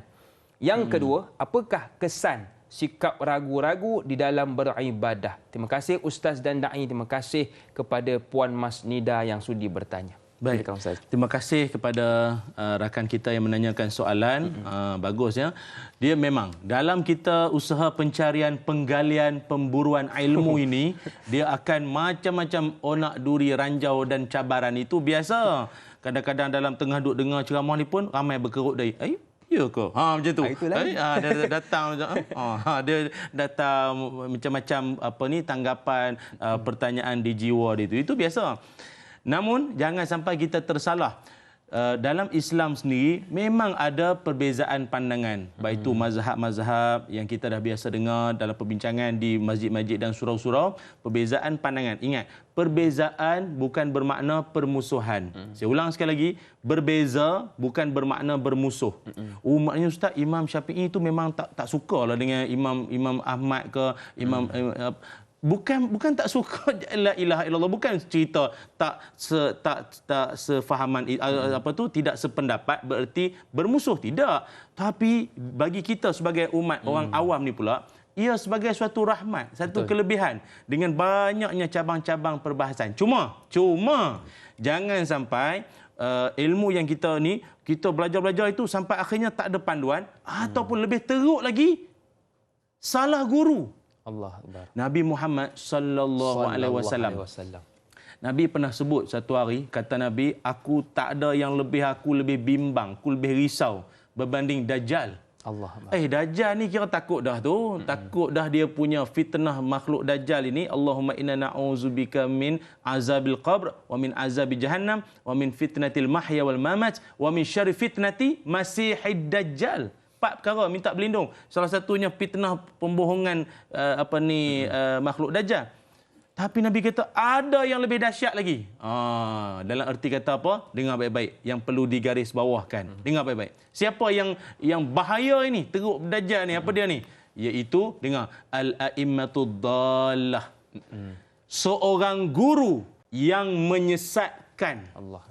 Yang kedua, apakah kesan sikap ragu-ragu di dalam beribadah? Terima kasih Ustaz dan Da'i. Terima kasih kepada Puan Mas Nida yang sudi bertanya. Baik, terima kasih kepada rakan kita yang menanyakan soalan. Bagus ya. Dia memang dalam kita usaha pencarian, penggalian, pemburuan ilmu ini, dia akan macam-macam onak, duri, ranjau dan cabaran. Itu biasa. Kadang-kadang dalam tengah duk dengar ceramah ni pun ramai berkerut dari, ya ke? Macam tu. Dia datang dia datang macam-macam tanggapan, pertanyaan di jiwa dia itu. Itu biasa. Namun jangan sampai kita tersalah. Dalam Islam sendiri memang ada perbezaan pandangan, baik itu mazhab-mazhab yang kita dah biasa dengar dalam perbincangan di masjid-masjid dan surau-surau. Perbezaan pandangan. Ingat, perbezaan bukan bermakna permusuhan. Saya ulang sekali lagi, berbeza bukan bermakna bermusuh. Maknanya Ustaz, Imam Syafi'i itu memang tak suka lah dengan Imam Ahmad ke Imam Bukan tak suka la ilaha illallah, bukan cerita tak sefahaman tidak sependapat bererti bermusuh, tidak. Tapi bagi kita sebagai umat orang awam ni pula, ia sebagai suatu rahmat, satu kelebihan dengan banyaknya cabang-cabang perbahasan. Cuma jangan sampai ilmu yang kita belajar-belajar itu sampai akhirnya tak ada panduan, ataupun lebih teruk lagi, salah guru. Allah Akbar. Nabi Muhammad sallallahu alaihi wasallam. Nabi pernah sebut satu hari, kata Nabi, aku tak ada yang aku lebih bimbang, aku lebih risau berbanding Dajjal. Allah. Dajjal ni kira takut dah tu. Takut dah dia punya fitnah makhluk Dajjal ini. Allahumma inna na'udzubika min azabil qabr wa min azabi jahannam wa min fitnatil mahya wal mamat wa min syarri fitnati masihid Dajjal. 4 perkara minta berlindung. Salah satunya fitnah pembohongan makhluk Dajjal. Tapi Nabi kata ada yang lebih dahsyat lagi. Dalam erti kata apa? Dengar baik-baik. Yang perlu digaris bawahkan. Dengar baik-baik. Siapa yang bahaya ini, teruk Dajjal ni, apa dia ni? Iaitu, dengar, al-a'immatud dallah. Seorang guru yang menyesatkan. Allah.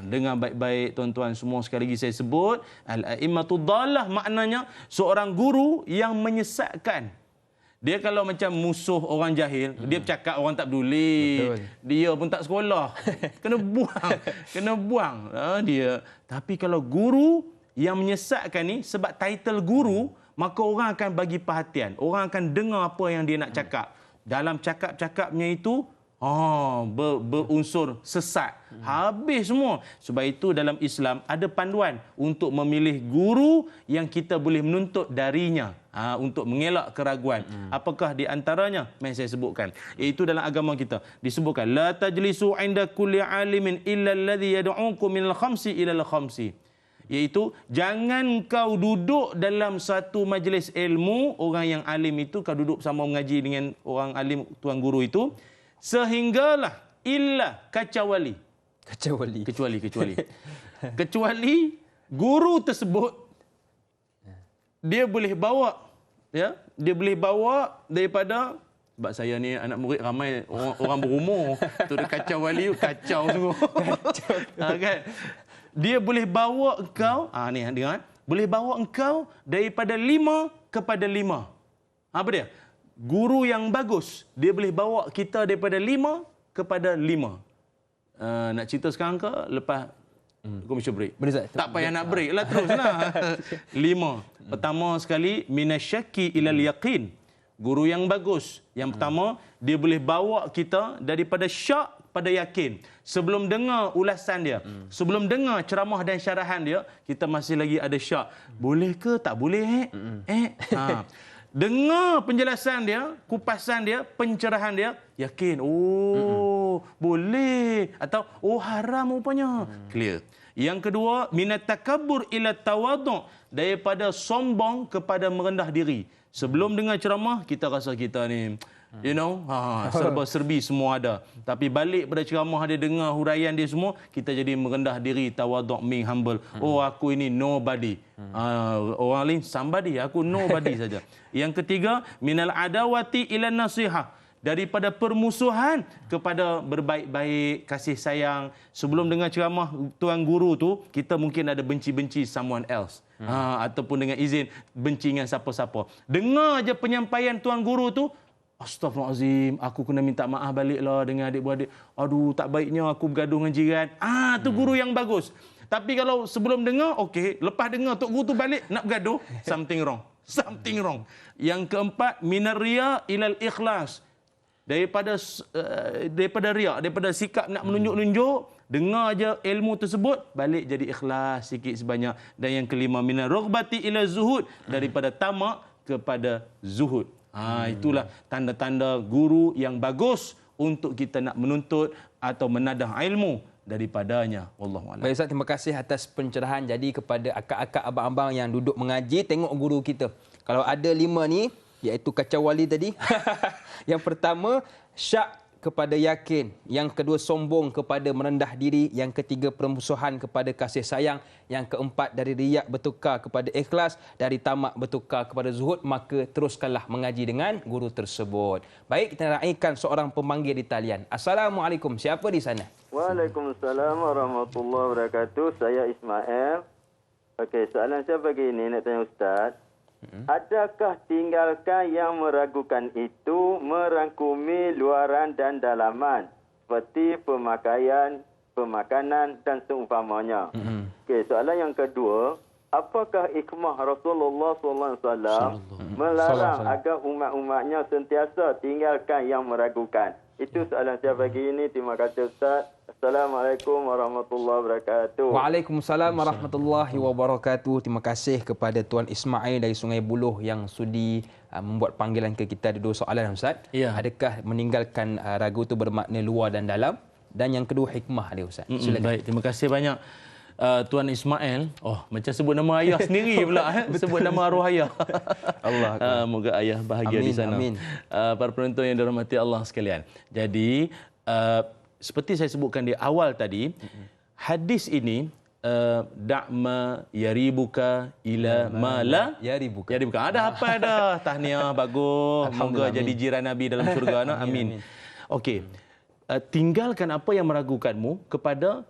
Dengar baik-baik tuan-tuan semua, sekali lagi saya sebut, al-a'immatud dallah maknanya seorang guru yang menyesatkan. Dia kalau macam musuh orang jahil, dia bercakap orang tak peduli. Betul. Dia pun tak sekolah. Kena buang dia. Tapi kalau guru yang menyesatkan ni sebab title guru, maka orang akan bagi perhatian. Orang akan dengar apa yang dia nak cakap. Dalam cakap-cakapnya itu, berunsur sesat. Habis semua. Sebab itu dalam Islam ada panduan untuk memilih guru yang kita boleh menuntut darinya. Untuk mengelak keraguan. Apakah di antaranya? Yang saya sebutkan. Iaitu dalam agama kita. Disebutkan. La tajlisu inda kulli alimin illa alladhi yad'ukum minal khamsi ilal khamsi. Iaitu jangan kau duduk dalam satu majlis ilmu, orang yang alim itu kau duduk sama mengaji dengan orang alim, tuan guru itu, sehinggalah illa kecuali guru tersebut dia boleh bawa daripada, sebab saya ni anak murid ramai orang berumur tu, dia kacau sungguh. Kan? Dia boleh bawa engkau, ni dengar, boleh bawa engkau daripada 5 kepada 5. Apa dia? Guru yang bagus, dia boleh bawa kita daripada 5 kepada 5. Nak cerita sekarang ke lepas commercial break? Tak payah nak break lah, teruslah. 5. Pertama sekali, minasyaki ilal yaqin. Guru yang bagus. Yang pertama, dia boleh bawa kita daripada syak pada yakin. Sebelum dengar ulasan dia, sebelum dengar ceramah dan syarahan dia, kita masih lagi ada syak. Boleh ke tak boleh? Dengar penjelasan dia, kupasan dia, pencerahan dia, yakin. Boleh. Atau, haram rupanya. Clear. Yang kedua, minat takabbur ila tawadhu', daripada sombong kepada merendah diri. Sebelum dengar ceramah, kita rasa kita ni, serba-serbi semua ada. Tapi balik pada ceramah dia, dengar huraian dia semua, kita jadi merendah diri, tawadhu', being humble. Aku ini nobody. Orang lain somebody, aku nobody saja. Yang ketiga, minal adawati ila nasihah, daripada permusuhan kepada berbaik-baik, kasih sayang. Sebelum dengar ceramah tuan guru tu, kita mungkin ada benci-benci someone else. Ataupun dengan izin benci dengan siapa-siapa. Dengar je penyampaian tuan guru tu, Astaghfirullahalazim, aku kena minta maaf baliklah dengan adik-beradik. Aduh, tak baiknya aku bergaduh dengan jiran. Tu guru yang bagus. Tapi kalau sebelum dengar, okey, lepas dengar tok guru tu balik nak bergaduh, something wrong. Something wrong. Yang keempat, minar riya ilal ikhlas. Daripada riya, daripada sikap nak menunjuk-nunjuk, dengar je ilmu tersebut, balik jadi ikhlas sikit sebanyak. Dan yang kelima, minar rughbati ila zuhud, daripada tamak kepada zuhud. Itulah tanda-tanda guru yang bagus untuk kita nak menuntut atau menadah ilmu daripadanya. Wallahualam. Baik Ustaz, terima kasih atas pencerahan. Jadi kepada akak-akak, abang-abang yang duduk mengaji, tengok guru kita. Kalau ada 5 ni, iaitu kacau wali tadi. Yang pertama, syak kepada yakin. Yang kedua, sombong kepada merendah diri. Yang ketiga, permusuhan kepada kasih sayang. Yang keempat, dari riak bertukar kepada ikhlas. Dari tamak bertukar kepada zuhud. Maka teruskanlah mengaji dengan guru tersebut. Baik, kita raikan seorang pemanggil di talian. Assalamualaikum. Siapa di sana? Waalaikumsalam warahmatullahi wabarakatuh. Saya Ismail. Okey, soalan saya begini nak tanya Ustaz. Adakah tinggalkan yang meragukan itu merangkumi luaran dan dalaman seperti pemakaian, pemakanan dan seumpamanya? Okey, soalan yang kedua, apakah hikmah Rasulullah SAW melarang agar umat-umatnya sentiasa tinggalkan yang meragukan? Itu soalan saya pagi ini. Terima kasih Ustaz. Assalamualaikum warahmatullahi wabarakatuh. Waalaikumsalam warahmatullahi wabarakatuh. Terima kasih kepada Tuan Ismail dari Sungai Buloh yang sudi membuat panggilan ke kita. Ada 2 soalan Ustaz. Ya. Adakah meninggalkan ragu itu bermakna luar dan dalam? Dan yang kedua, hikmah dia Ustaz. Silakan. Baik, terima kasih banyak. Tuan Ismail, macam sebut nama ayah sendiri pula. Sebut nama arwah ayah. Allah. Moga ayah bahagia di sana. Amin. Para penonton yang dirahmati Allah sekalian. Jadi, seperti saya sebutkan di awal tadi, hadis ini, da'ma yaribuka ila ma la yaribuka. Ada apa dah? Tahniah, bagus. Moga jadi jiran Nabi dalam syurga. Amin. Okey. Tinggalkan apa yang meragukanmu kepada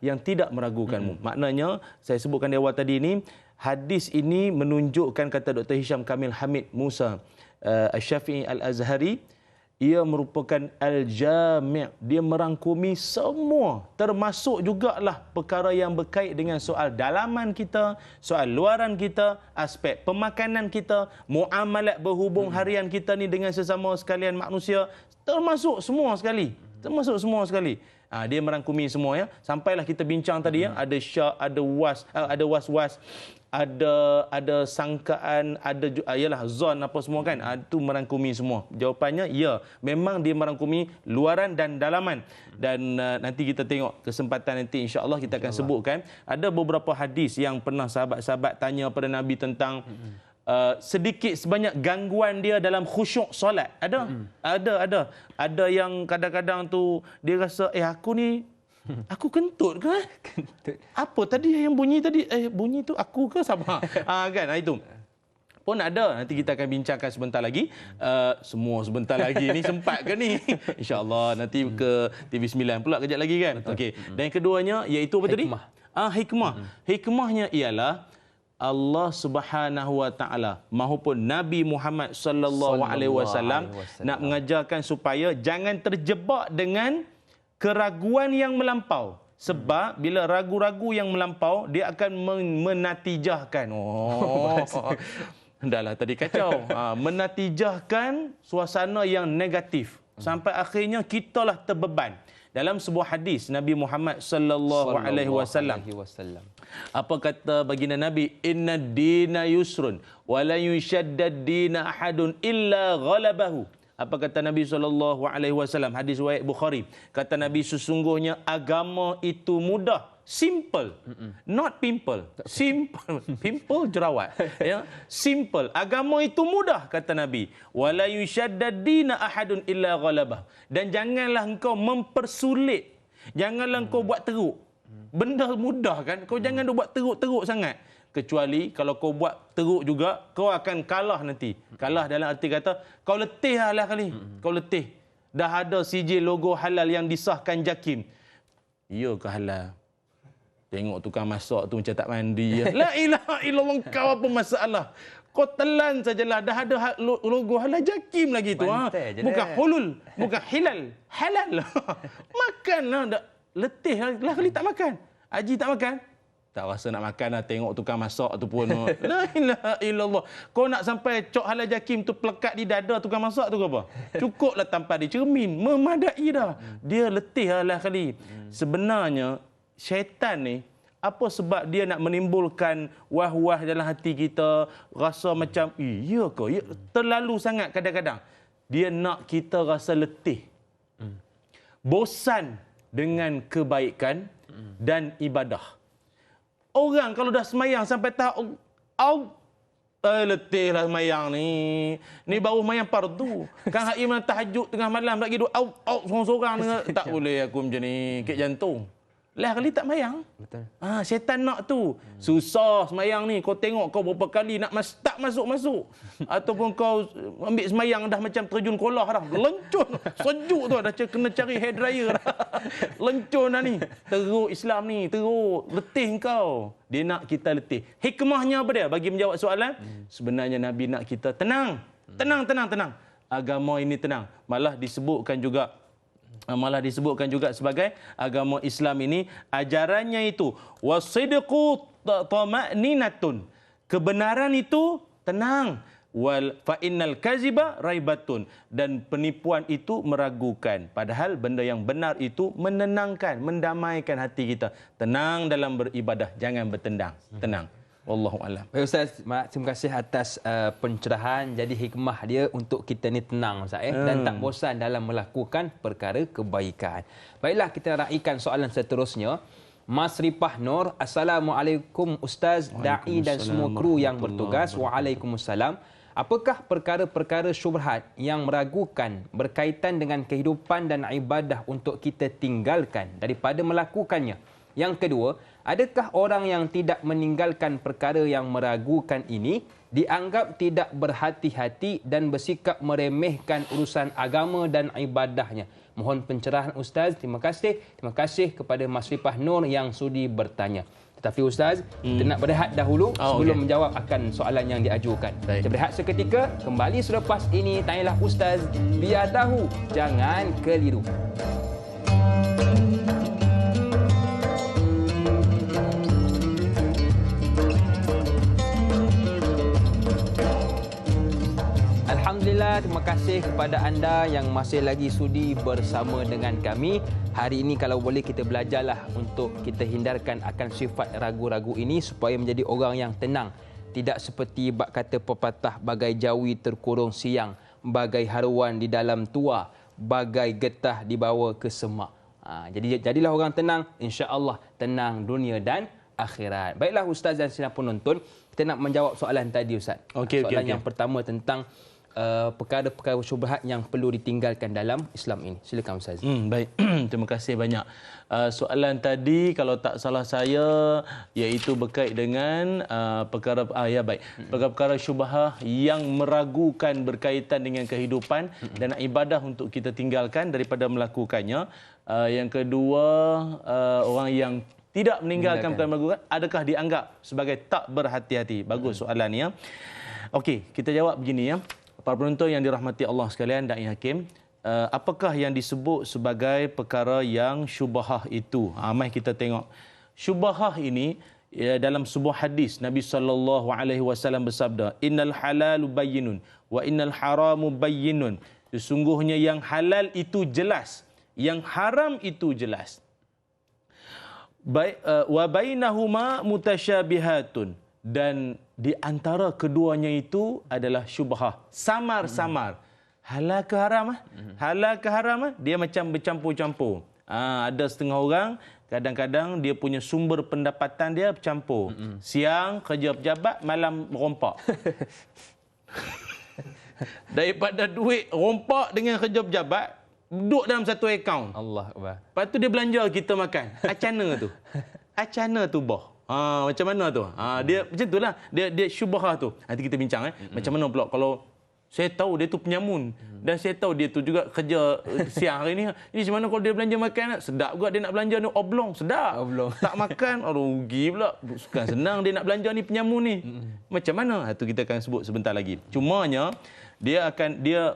yang tidak meragukanmu. Maknanya, saya sebutkan di awal tadi ini, hadis ini menunjukkan, kata Dr. Hisham Kamil Hamid Musa Asy-Syafi'i Al-Azhari, ia merupakan al-jami'. Dia merangkumi semua, termasuk jugalah perkara yang berkait dengan soal dalaman kita, soal luaran kita, aspek pemakanan kita, muamalat berhubung harian kita ni dengan sesama sekalian manusia, termasuk semua sekali. Termasuk semua sekali. Dia merangkumi semua ya. Sampailah kita bincang tadi ya, ada syak, ada was-was, ada sangkaan, ada ialah zon apa semua kan. Itu merangkumi semua. Jawapannya ya, memang dia merangkumi luaran dan dalaman. Dan nanti kita tengok kesempatan nanti insya-Allah kita akan sebutkan ada beberapa hadis yang pernah sahabat-sahabat tanya pada Nabi tentang sedikit sebanyak gangguan dia dalam khusyuk solat. Ada yang kadang-kadang tu dia rasa aku ni aku kentut ke? Kentut. Apa tadi yang bunyi tadi? Bunyi tu aku ke sama? Kan itu. Pun ada, nanti kita akan bincangkan sebentar lagi. Semua sebentar lagi ni sempat ke ni? InsyaAllah nanti ke TV9 pula kejap lagi kan. Okey. Dan yang keduanya iaitu apa tadi? Hikmah. Hikmahnya ialah Allah Subhanahu wa taala mahupun Nabi Muhammad sallallahu alaihi wasallam nak mengajarkan supaya jangan terjebak dengan keraguan yang melampau. Sebab bila ragu-ragu yang melampau, dia akan menatijahkan. Dahlah tadi kacau. Menatijahkan suasana yang negatif. Sampai akhirnya kitalah terbeban. Dalam sebuah hadis Nabi Muhammad sallallahu alaihi wasallam, apa kata baginda Nabi? Inna dina yusrun wa la yushaddad dina ahadun illa ghalabahu. Apa kata Nabi SAW? Hadis riwayat Bukhari. Kata Nabi, sesungguhnya agama itu mudah. Simple. Not pimple. Simple. Pimple jerawat. Ya. Simple. Agama itu mudah, kata Nabi. Wala yushaddad dina ahadun illa ghalabah. Dan janganlah engkau mempersulit. Janganlah engkau buat teruk. Benda mudah kan? Kau jangan buat teruk-teruk sangat. Kecuali kalau kau buat teruk juga, kau akan kalah nanti. Kalah dalam arti kata, kau letih lah kali. Kau letih. Dah ada sijil logo halal yang disahkan JAKIM. Ya ke halal? Tengok tukang masak tu macam tak mandi. La ilaha illallah, kau apa masalah? Kau telan sajalah. Dah ada logo halal JAKIM lagi tu. Bukan hulul. Bukan hilal. Halal. Makanlah. Letih lah kali tak makan. Haji tak makan. Tak rasa nak makan lah, tengok tukang masak tu pun. La ilaha illallah. Kau nak sampai cok halal JAKIM tu pelekat di dada tukang masak tu ke apa? Cukuplah tanpa dia cermin. Memadai dah. Dia letih lah kali. Sebenarnya, syaitan ni, apa sebab dia nak menimbulkan wah-wah dalam hati kita, rasa macam, iya ke? Ya, terlalu sangat kadang-kadang. Dia nak kita rasa letih. Bosan dengan kebaikan dan ibadah. Orang kalau dah semayang sampai tahap letih lah semayang ni. Ni baru semayang fardu. Kan hari mana tahajud tengah malam lagi duduk sorang-sorang. Tak boleh aku macam ni. Kek jantung. Lah kali tak semayang. Betul. Syaitan nak tu. Susah semayang ni. Kau tengok kau berapa kali nak tak masuk-masuk. Ataupun kau ambil semayang dah macam terjun kolah dah. Lencun. Sejuk tu. Dah kena cari hair dryer dah. Lencun dah ni. Teruk Islam ni. Teruk. Letih kau. Dia nak kita letih. Hikmahnya apa dia? Bagi menjawab soalan. Sebenarnya Nabi nak kita tenang. Tenang. Agama ini tenang. Malah disebutkan juga sebagai agama Islam ini ajarannya itu wasidqu tama'ninatun. Kebenaran itu tenang. Wal fa innal kaziba raibatun. Dan penipuan itu meragukan. Padahal benda yang benar itu menenangkan, mendamaikan hati kita. Tenang dalam beribadah, jangan bertendang. Tenang. Wallahu a'lam. Baik Ustaz, terima kasih atas pencerahan. Jadi hikmah dia untuk kita ni tenang Ustaz dan tak bosan dalam melakukan perkara kebaikan. Baiklah, kita raikan soalan seterusnya. Mas Ripah Nur, Assalamualaikum Ustaz, da'i dan semua kru yang bertugas. Waalaikumsalam. Apakah perkara-perkara syubhat yang meragukan berkaitan dengan kehidupan dan ibadah untuk kita tinggalkan daripada melakukannya? Yang kedua, adakah orang yang tidak meninggalkan perkara yang meragukan ini dianggap tidak berhati-hati dan bersikap meremehkan urusan agama dan ibadahnya? Mohon pencerahan Ustaz. Terima kasih. Terima kasih kepada Mas Ripah Nur yang sudi bertanya. Tetapi Ustaz, kita nak berehat dahulu sebelum menjawab akan soalan yang diajukan. Baik. Kita berehat seketika, kembali selepas ini. Tanyalah Ustaz, biar tahu, jangan keliru. Alhamdulillah, terima kasih kepada anda yang masih lagi sudi bersama dengan kami. Hari ini kalau boleh kita belajarlah untuk kita hindarkan akan sifat ragu-ragu ini supaya menjadi orang yang tenang. Tidak seperti bak kata pepatah, bagai jawi terkurung siang, bagai haruan di dalam tua, bagai getah dibawa ke semak. Jadilah orang tenang, insya-Allah tenang dunia dan akhirat. Baiklah Ustaz dan sidang penonton, kita nak menjawab soalan tadi Ustaz. Soalan yang pertama tentang perkara-perkara syubhat yang perlu ditinggalkan dalam Islam ini. Silakan Ustaz. Baik, terima kasih banyak. Soalan tadi kalau tak salah saya iaitu berkait dengan perkara-perkara syubhat yang meragukan berkaitan dengan kehidupan dan ibadah untuk kita tinggalkan daripada melakukannya. Yang kedua, orang yang tidak meninggalkan perkara meragukan adakah dianggap sebagai tak berhati-hati? Bagus soalan ni ya. Okey, kita jawab begini ya. Para penonton yang dirahmati Allah sekalian, Da'i Hakim, apakah yang disebut sebagai perkara yang syubhah itu? Mari kita tengok. Syubhah ini dalam sebuah hadis Nabi SAW bersabda, "Innal halalu bayyinun wa innal haramu bayyinun." Sesungguhnya yang halal itu jelas, yang haram itu jelas. Wa bainahuma mutasyabihatun, dan di antara keduanya itu adalah syubhah, samar-samar. Halal ke haram? Halal ke haram? Dia macam bercampur-campur. Ada setengah orang, kadang-kadang dia punya sumber pendapatan dia bercampur. Siang kerja pejabat, malam rompak. Daripada duit rompak dengan kerja pejabat, duduk dalam satu akaun. Allah Akbar. Lepas tu dia belanja kita makan. Acana tu. Acana tu boh. Macam mana tu? Dia macam itulah. Dia syubhah tu. Nanti kita bincang macam mana pula kalau saya tahu dia tu penyamun dan saya tahu dia tu juga kerja siang hari ni. Ini macam mana kalau dia belanja makan? Sedap juga dia nak belanja ni oblong, sedap. Oblong. Tak makan, rugi pula. Bukan senang dia nak belanja ni penyamun ni. Macam mana? Itu kita akan sebut sebentar lagi. Cumanya dia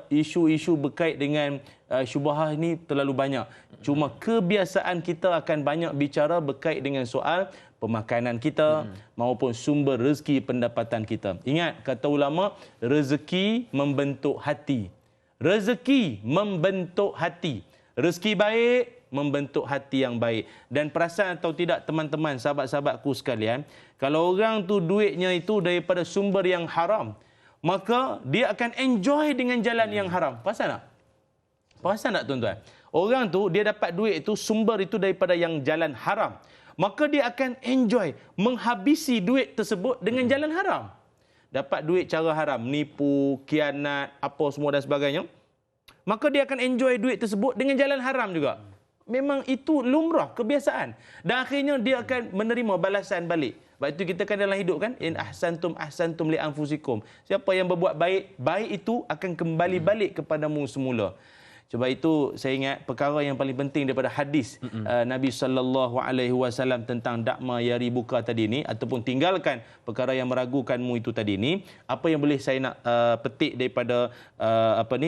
isu-isu berkait dengan syubhah ini terlalu banyak. Cuma kebiasaan kita akan banyak bicara berkait dengan soal pemakanan kita maupun sumber rezeki pendapatan kita. Ingat kata ulama, rezeki membentuk hati. Rezeki membentuk hati. Rezeki baik membentuk hati yang baik. Dan perasan atau tidak teman-teman, sahabat-sahabatku sekalian, kalau orang tu duitnya itu daripada sumber yang haram, maka dia akan enjoy dengan jalan yang haram. Perasan tak? Perasan tak tuan-tuan? Orang tu dia dapat duit itu, sumber itu daripada yang jalan haram. Maka dia akan enjoy menghabisi duit tersebut dengan jalan haram. Dapat duit cara haram, nipu, khianat, apa semua dan sebagainya. Maka dia akan enjoy duit tersebut dengan jalan haram juga. Memang itu lumrah, kebiasaan. Dan akhirnya dia akan menerima balasan balik. Sebab itu kita kan dalam hidup kan, in ahsantum ahsantum li anfusikum. Siapa yang berbuat baik, baik itu akan kembali balik kepadamu semula. Sebab itu saya ingat perkara yang paling penting daripada hadis Nabi SAW tentang dakma yari buka tadi ni, ataupun tinggalkan perkara yang meragukanmu itu tadi ni. Apa yang boleh saya nak petik daripada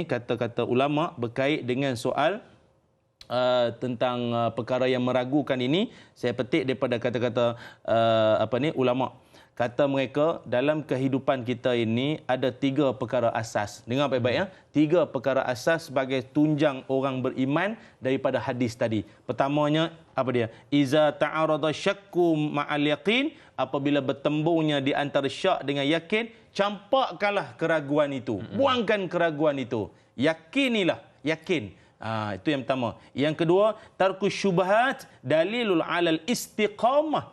kata-kata ulama berkait dengan soal tentang perkara yang meragukan ini, saya petik daripada kata-kata ulama. Kata mereka, dalam kehidupan kita ini ada 3 perkara asas. Dengar baik-baik ya. 3 perkara asas sebagai tunjang orang beriman daripada hadis tadi. Pertamanya apa dia? Iza ta'arada syakku ma'al yaqin, apabila bertembungnya di antara syak dengan yakin, campakkanlah keraguan itu. Buangkan keraguan itu. Yakinilah, yakin. Itu yang pertama. Yang kedua, tarkus syubhat dalilul alal istiqamah.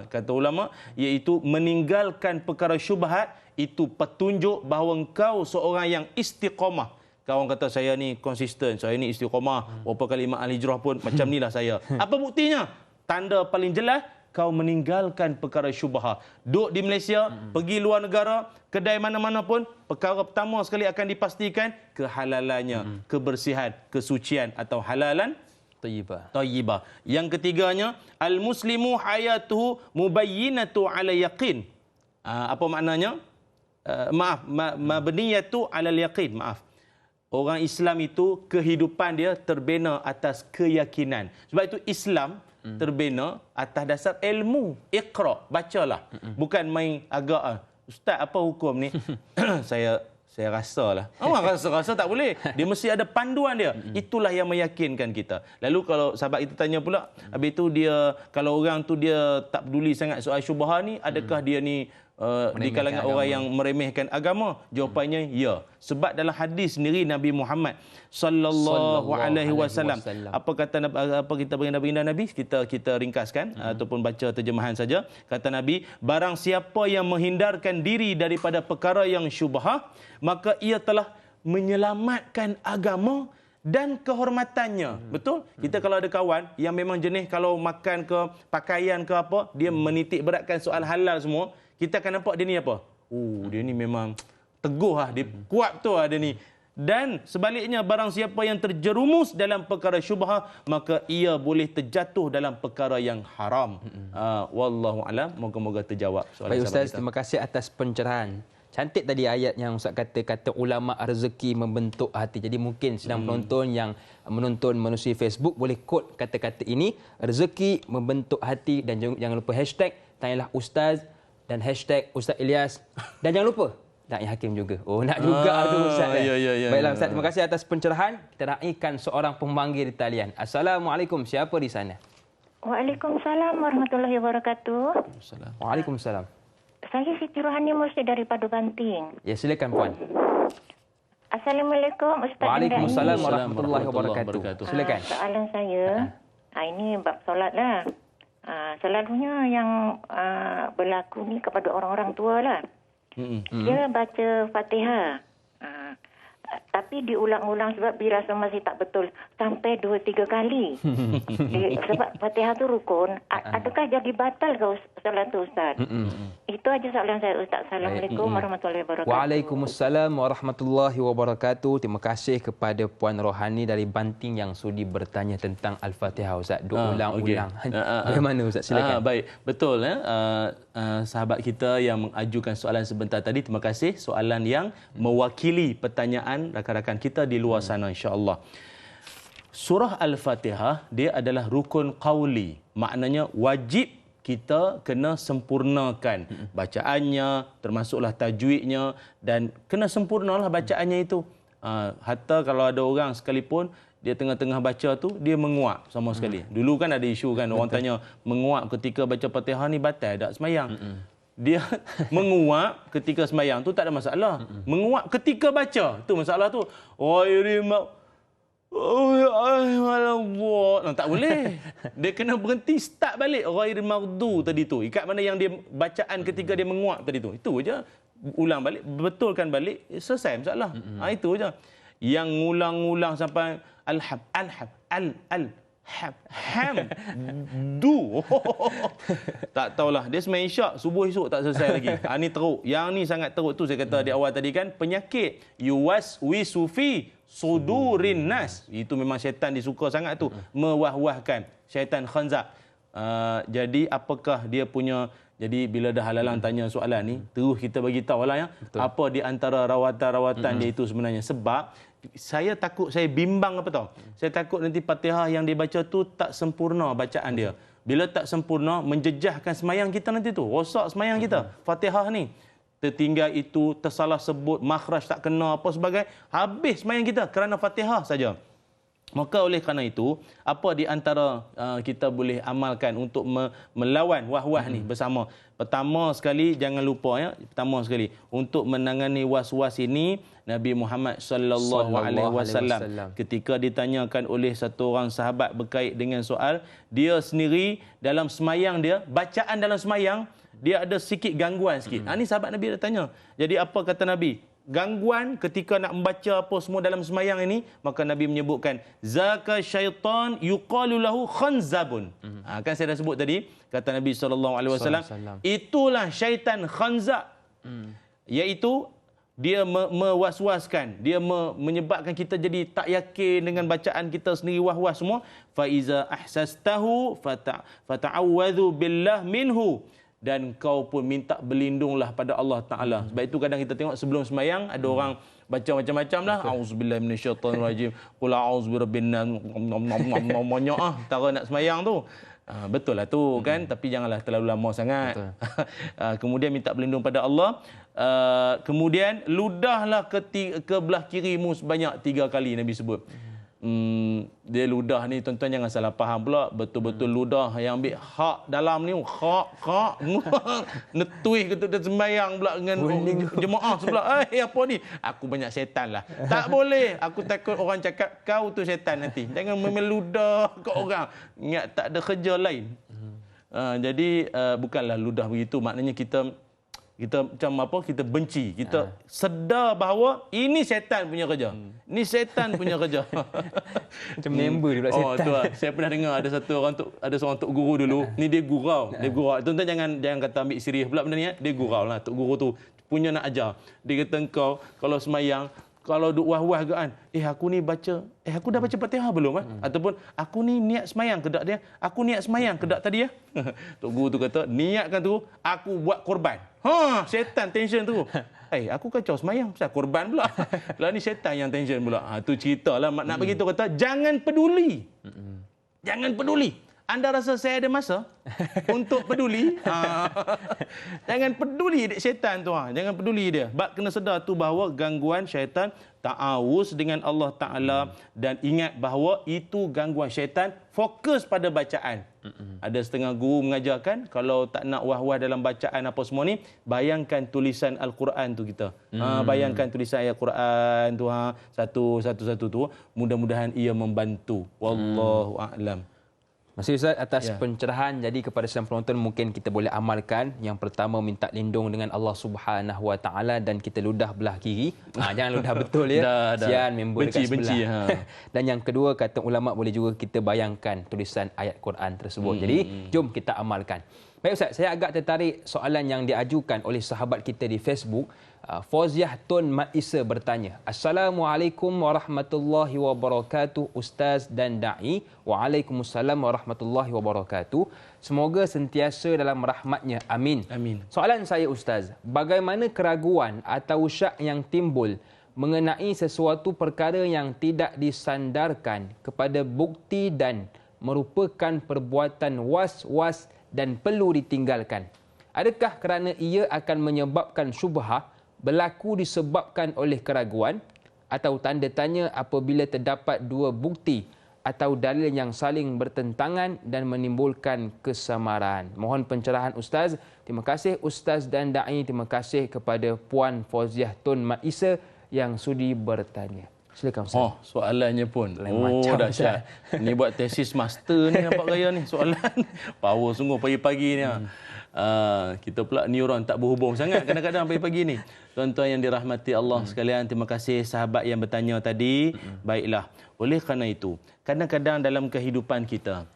Kata ulama, iaitu meninggalkan perkara syubhat itu petunjuk bahawa engkau seorang yang istiqamah. Kawan kata saya ni konsisten, saya ni istiqamah, berapa kali Mak Al-Hijrah pun macam inilah saya. Apa buktinya? Tanda paling jelas, kau meninggalkan perkara syubhat. Duduk di Malaysia, pergi luar negara, kedai mana-mana pun, perkara pertama sekali akan dipastikan kehalalannya, kebersihan, kesucian atau halalan Tayyibah. Yang ketiganya, al-muslimu hayatuhu mubayyinatu ala yaqin. Apa maknanya? Mabniyatu ala yaqin. Maaf. Orang Islam itu kehidupan dia terbina atas keyakinan. Sebab itu Islam terbina atas dasar ilmu. Iqra, bacalah. Bukan main agak ustaz apa hukum ni? Saya rasalah. Orang rasa tak boleh. Dia mesti ada panduan dia. Itulah yang meyakinkan kita. Lalu kalau sahabat itu tanya pula, habis itu dia, kalau orang tu dia tak peduli sangat soal syubhah ni, adakah dia ni di kalangan orang yang meremehkan agama? Jawapannya ya. Sebab dalam hadis sendiri Nabi Muhammad sallallahu alaihi wasallam, apa kata apa kita baginda Nabi, kita ringkaskan ataupun baca terjemahan saja. Kata Nabi, barang siapa yang menghindarkan diri daripada perkara yang syubhah, maka ia telah menyelamatkan agama dan kehormatannya. Betul? Kita kalau ada kawan yang memang jenis kalau makan ke pakaian ke apa, dia menitik beratkan soal halal semua, kita akan nampak dia ni apa? Dia ni memang teguh lah, dia kuat betul lah dia ni. Dan sebaliknya, barang siapa yang terjerumus dalam perkara syubhah, maka ia boleh terjatuh dalam perkara yang haram. Wallahu alam, moga-moga terjawab soalan. Baik Ustaz, terima kasih atas pencerahan. Cantik tadi ayat yang Ustaz kata ulama rezeki membentuk hati. Jadi mungkin sedang penonton yang menonton melalui Facebook boleh quote kata-kata ini, rezeki membentuk hati, dan jangan lupa hashtag tanyalah Ustaz dan hashtag Ustaz Ilyas, dan jangan lupa Da'i Hakim juga. Nak juga tu Ustaz. Ya. Baiklah Ustaz, terima kasih atas pencerahan. Kita naikkan seorang pemanggil di talian. Assalamualaikum, siapa di sana? Waalaikumsalam warahmatullahi wabarakatuh. Waalaikumsalam. Saya Siti Rohani Mursi dari Padu Banting. Ya, silakan puan. Assalamualaikum Ustaz. Waalaikumsalam warahmatullahi wabarakatuh. Silakan. Soalan saya, ini bab solat lah. Selalunya yang berlaku ni kepada orang-orang tua lah. Dia baca Fatihah. Tapi diulang-ulang sebab dirasa masih tak betul sampai 2-3 kali. Sebab Fatihah tu rukun. Adakah jadi batal ke solat tu Ustaz? Itu aja soalan saya Ustaz. Assalamualaikum warahmatullahi wabarakatuh. Waalaikumsalam warahmatullahi wabarakatuh. Terima kasih kepada Puan Rohani dari Banting yang sudi bertanya tentang Al-Fatihah Ustaz. Ulang-ulang. Bagaimana Ustaz? Silakan. Baik, betul sahabat kita yang mengajukan soalan sebentar tadi, terima kasih. Soalan yang mewakili pertanyaan rakan-rakan kita di luar sana, insya-Allah. Surah Al-Fatihah dia adalah rukun qauli. Maknanya wajib kita kena sempurnakan bacaannya, termasuklah tajwidnya, dan kena sempurnalah bacaannya itu. Hatta kalau ada orang sekalipun dia tengah-tengah baca tu dia menguap sama sekali. Dulu kan ada isu kan, orang tanya menguap ketika baca Fatihah ni batal tak semayang? Dia menguap ketika sembahyang tu tak ada masalah. Menguap ketika baca tu masalah tu. Tak boleh. Dia kena berhenti, start balik ghairil maghdu tadi tu. Ikat mana yang dia bacaan ketika dia menguap tadi tu. Itu aja. Ulang balik, betulkan balik, selesai masalah. Itu aja. Yang ngulang-ngulang sampai tak tahulah, dia semain isyak, subuh esok tak selesai lagi. Ni teruk. Yang ni sangat teruk tu saya kata di awal tadi kan, penyakit yuwaswisu fi sudurin nas. Itu memang syaitan disuka sangat tu, mewah-wahkan. Syaitan khanzab. Jadi apakah dia punya, jadi bila dah halalang tanya soalan ni, terus kita bagi tahulah apa di antara rawatan-rawatan dia itu sebenarnya. Sebab saya takut, saya bimbang apa tahu. Saya takut nanti Fatihah yang dibaca tu tak sempurna bacaan dia. Bila tak sempurna, menjejahkan semayang kita nanti tu. Rosak semayang kita. Fatihah ni tertinggal itu, tersalah sebut, makhraj tak kena apa sebagai, habis semayang kita kerana Fatihah saja. Maka oleh kerana itu, apa di antara kita boleh amalkan untuk melawan wah-wah ni bersama? Pertama sekali, jangan lupa pertama sekali, untuk menangani was-was ini, Nabi Muhammad sallallahu alaihi wasallam ketika ditanyakan oleh satu orang sahabat berkait dengan soal, dia sendiri dalam semayang dia, bacaan dalam semayang, dia ada sikit gangguan sikit. Ini sahabat Nabi dah tanya. Jadi apa kata Nabi? Gangguan ketika nak membaca apa semua dalam semayang ini, maka Nabi menyebutkan zaka syaitan yuqalu lahu khanzabun. Kan saya dah sebut tadi, kata Nabi SAW, itulah syaitan khanzab, iaitu dia mewaswaskan, dia menyebabkan kita jadi tak yakin dengan bacaan kita sendiri, was-was semua. Fa iza ahsastahu fata'awwadhu billah minhu. Dan kau pun minta berlindunglah pada Allah Ta'ala. Sebab itu kadang kita tengok sebelum sembahyang ada orang baca macam-macam lah. Auzubillahi minasyaitanirrajim. Qul a'udzu birabbin nas. Tara nak sembahyang tu. Betul lah tu kan, tapi janganlah terlalu lama sangat. Kemudian minta berlindung pada Allah. Kemudian ludahlah ke belah kirimu sebanyak 3 kali Nabi sebut. Dia ludah ni tuan-tuan jangan salah faham pula, betul-betul ludah yang ambil hak dalam ni, hak netui ketuk dia sembahyang pula dengan jemaah sebelah. Apa ni? Aku banyak syaitan lah. Tak boleh. Aku takut orang cakap kau tu syaitan nanti. Jangan memeludah ke orang. Ingat tak ada kerja lain. Jadi bukanlah ludah begitu. Maknanya kita macam apa, kita benci, kita sedar bahawa ini syaitan punya kerja. Ini syaitan punya kerja. Macam member dia pula syaitan. Tu lah. Saya pernah dengar ada seorang tok guru dulu, ni dia gurau. Tuan-tuan jangan kata ambil serius pula benda ni. Dia gurau lah, tok guru tu punya nak ajar. Dia kata kau kalau semayang, kalau duk wah-wah ke kan, aku ni baca, aku dah baca Fatihah belum? Ataupun aku ni niat semayang ke tak dia? Aku niat semayang ke tak tadi ya? Tok guru tu kata, niatkan tu, aku buat korban. Syaitan tension tu. Aku kacau semayang, pasal korban pula. Lah ni syaitan yang tension pula. Tu ceritalah nak bagi tu kata, jangan peduli. Jangan peduli. Anda rasa saya ada masa untuk peduli? Jangan peduli dek syaitan tu. Jangan peduli dia. Bak kena sedar tu bahawa gangguan syaitan, ta'awuz dengan Allah Ta'ala, dan ingat bahawa itu gangguan syaitan. Fokus pada bacaan. Ada setengah guru mengajarkan, kalau tak nak wah-wah dalam bacaan apa semua ni, bayangkan tulisan Al-Quran tu kita. Bayangkan tulisan ayat Quran tu, satu-satu tu. Mudah-mudahan ia membantu. Wallahu a'lam. Masih Ustaz atas pencerahan. Jadi kepada semua penonton mungkin kita boleh amalkan. Yang pertama minta lindung dengan Allah Subhanahu Wa Taala dan kita ludah belah kiri. Jangan ludah betul ya. Sian member dekat sebelah. Dan yang kedua kata ulama boleh juga kita bayangkan tulisan ayat Quran tersebut. Jadi jom kita amalkan. Baik Ustaz, saya agak tertarik soalan yang diajukan oleh sahabat kita di Facebook. Fauziah Tun Maisa bertanya, Assalamualaikum warahmatullahi wabarakatuh Ustaz dan Da'i. Waalaikumsalam warahmatullahi wabarakatuh. Semoga sentiasa dalam rahmatnya. Amin. Amin. Soalan saya Ustaz, bagaimana keraguan atau syak yang timbul mengenai sesuatu perkara yang tidak disandarkan kepada bukti dan merupakan perbuatan was-was dan perlu ditinggalkan? Adakah kerana ia akan menyebabkan syubhah berlaku disebabkan oleh keraguan, atau tanda tanya apabila terdapat dua bukti atau dalil yang saling bertentangan dan menimbulkan kesamaran? Mohon pencerahan Ustaz. Terima kasih Ustaz dan Da'i. Terima kasih kepada Puan Fauziah Tun Maisa yang sudi bertanya. Silakan Ustaz. Soalannya pun dahsyat. Ni buat tesis master ni nampak gaya ni soalan. Power sungguh pagi-pagi ni. Kita pula neuron tak berhubung sangat kadang-kadang pagi-pagi ni. Tuan-tuan yang dirahmati Allah sekalian, terima kasih sahabat yang bertanya tadi. Baiklah, oleh kerana itu, kadang-kadang dalam kehidupan kita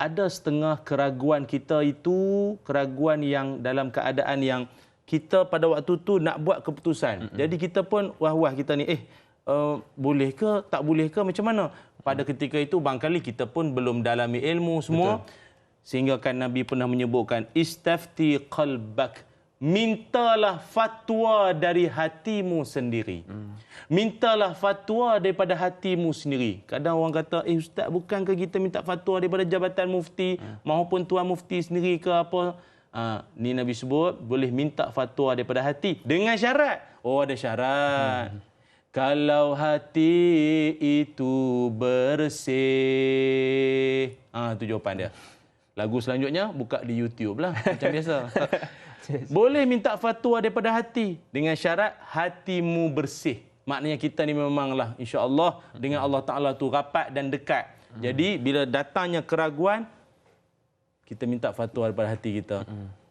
ada setengah keraguan kita itu keraguan yang dalam keadaan yang kita pada waktu tu nak buat keputusan. Jadi kita pun wah-wah kita ni, boleh ke, tak boleh ke, macam mana? Pada ketika itu barangkali kita pun belum dalami ilmu semua. Betul. Sehingga kan Nabi pernah menyebutkan, istafti qalbak, mintalah fatwa dari hatimu sendiri. Mintalah fatwa daripada hatimu sendiri. Kadang orang kata, Ustaz, bukankah kita minta fatwa daripada Jabatan Mufti maupun Tuan Mufti sendiri ke apa? Ni Nabi sebut, boleh minta fatwa daripada hati. Dengan syarat. Ada syarat. Kalau hati itu bersih. Itu jawapan dia. Lagu selanjutnya buka di YouTube lah macam biasa. Boleh minta fatwa daripada hati dengan syarat hatimu bersih. Maknanya kita ni memanglah insya-Allah dengan Allah Taala tu rapat dan dekat. Jadi bila datangnya keraguan, kita minta fatwa daripada hati kita.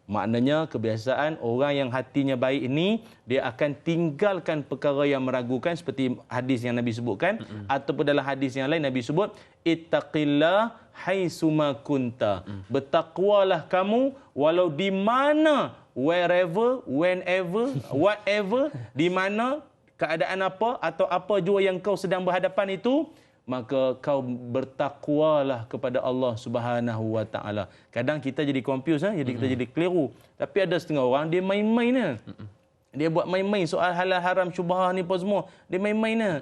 Maknanya kebiasaan orang yang hatinya baik ini, dia akan tinggalkan perkara yang meragukan seperti hadis yang Nabi sebutkan, ataupun dalam hadis yang lain Nabi sebut, ittaqillah haitsuma kunta. Bertakwalah kamu walau di mana, wherever, whenever, whatever, di mana, keadaan apa atau apa jua yang kau sedang berhadapan itu, maka kau bertakwalah kepada Allah Subhanahu wa taala. Kadang kita jadi confuse, jadi kita jadi keliru. Tapi ada setengah orang dia main-main. Dia buat main-main soal halal haram syubhah ni apa semua. Dia main-main.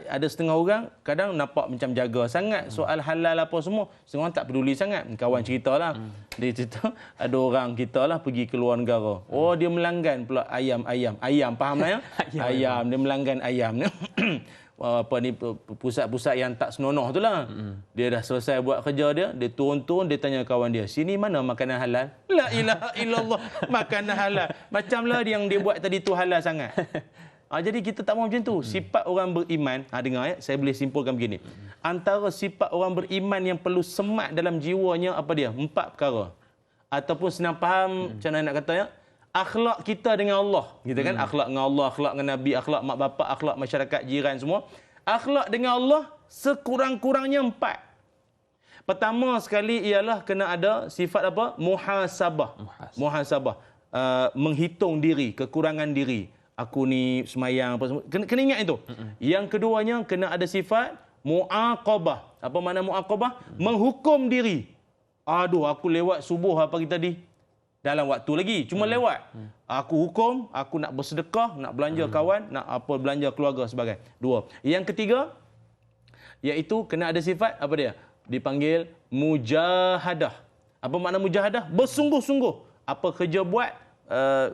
Ada setengah orang kadang nampak macam jaga sangat soal halal apa semua. Setengah orang tak peduli sangat. Kawan ceritalah. Dia cerita ada orang kita lah pergi ke luar negara. Oh, dia melanggan pula ayam. Ayam, faham lah ya? Ayam. Dia melanggan ayam. Apa ni, pusat-pusat yang tak senonoh tu lah. Dia dah selesai buat kerja dia, dia turun-turun, dia tanya kawan dia, sini mana makanan halal? La ilaha illallah, makanan halal. Macamlah yang dia buat tadi tu halal sangat. Jadi kita tak mahu macam tu. Sifat orang beriman, dengar ya, saya boleh simpulkan begini. Antara sifat orang beriman yang perlu semat dalam jiwanya apa dia? 4 perkara. Ataupun senang faham, macam mana nak kata ya? Akhlak kita dengan Allah, gitu kan? Akhlak dengan Allah, akhlak dengan Nabi, akhlak mak bapak, akhlak masyarakat jiran semua. Akhlak dengan Allah sekurang-kurangnya 4. Pertama sekali ialah kena ada sifat apa? Muhasabah. Menghitung diri, kekurangan diri. Aku ni semayang apa semua. Kena ingat itu. Yang keduanya kena ada sifat muaqabah. Apa makna muaqabah? Menghukum diri. Aduh, aku lewat subuh pagi tadi. Dalam waktu lagi, cuma lewat. Aku hukum, aku nak bersedekah, nak belanja kawan, nak apa belanja keluarga sebagainya. 2. Yang ketiga, iaitu kena ada sifat, apa dia? Dipanggil mujahadah. Apa makna mujahadah? Bersungguh-sungguh. Apa kerja buat,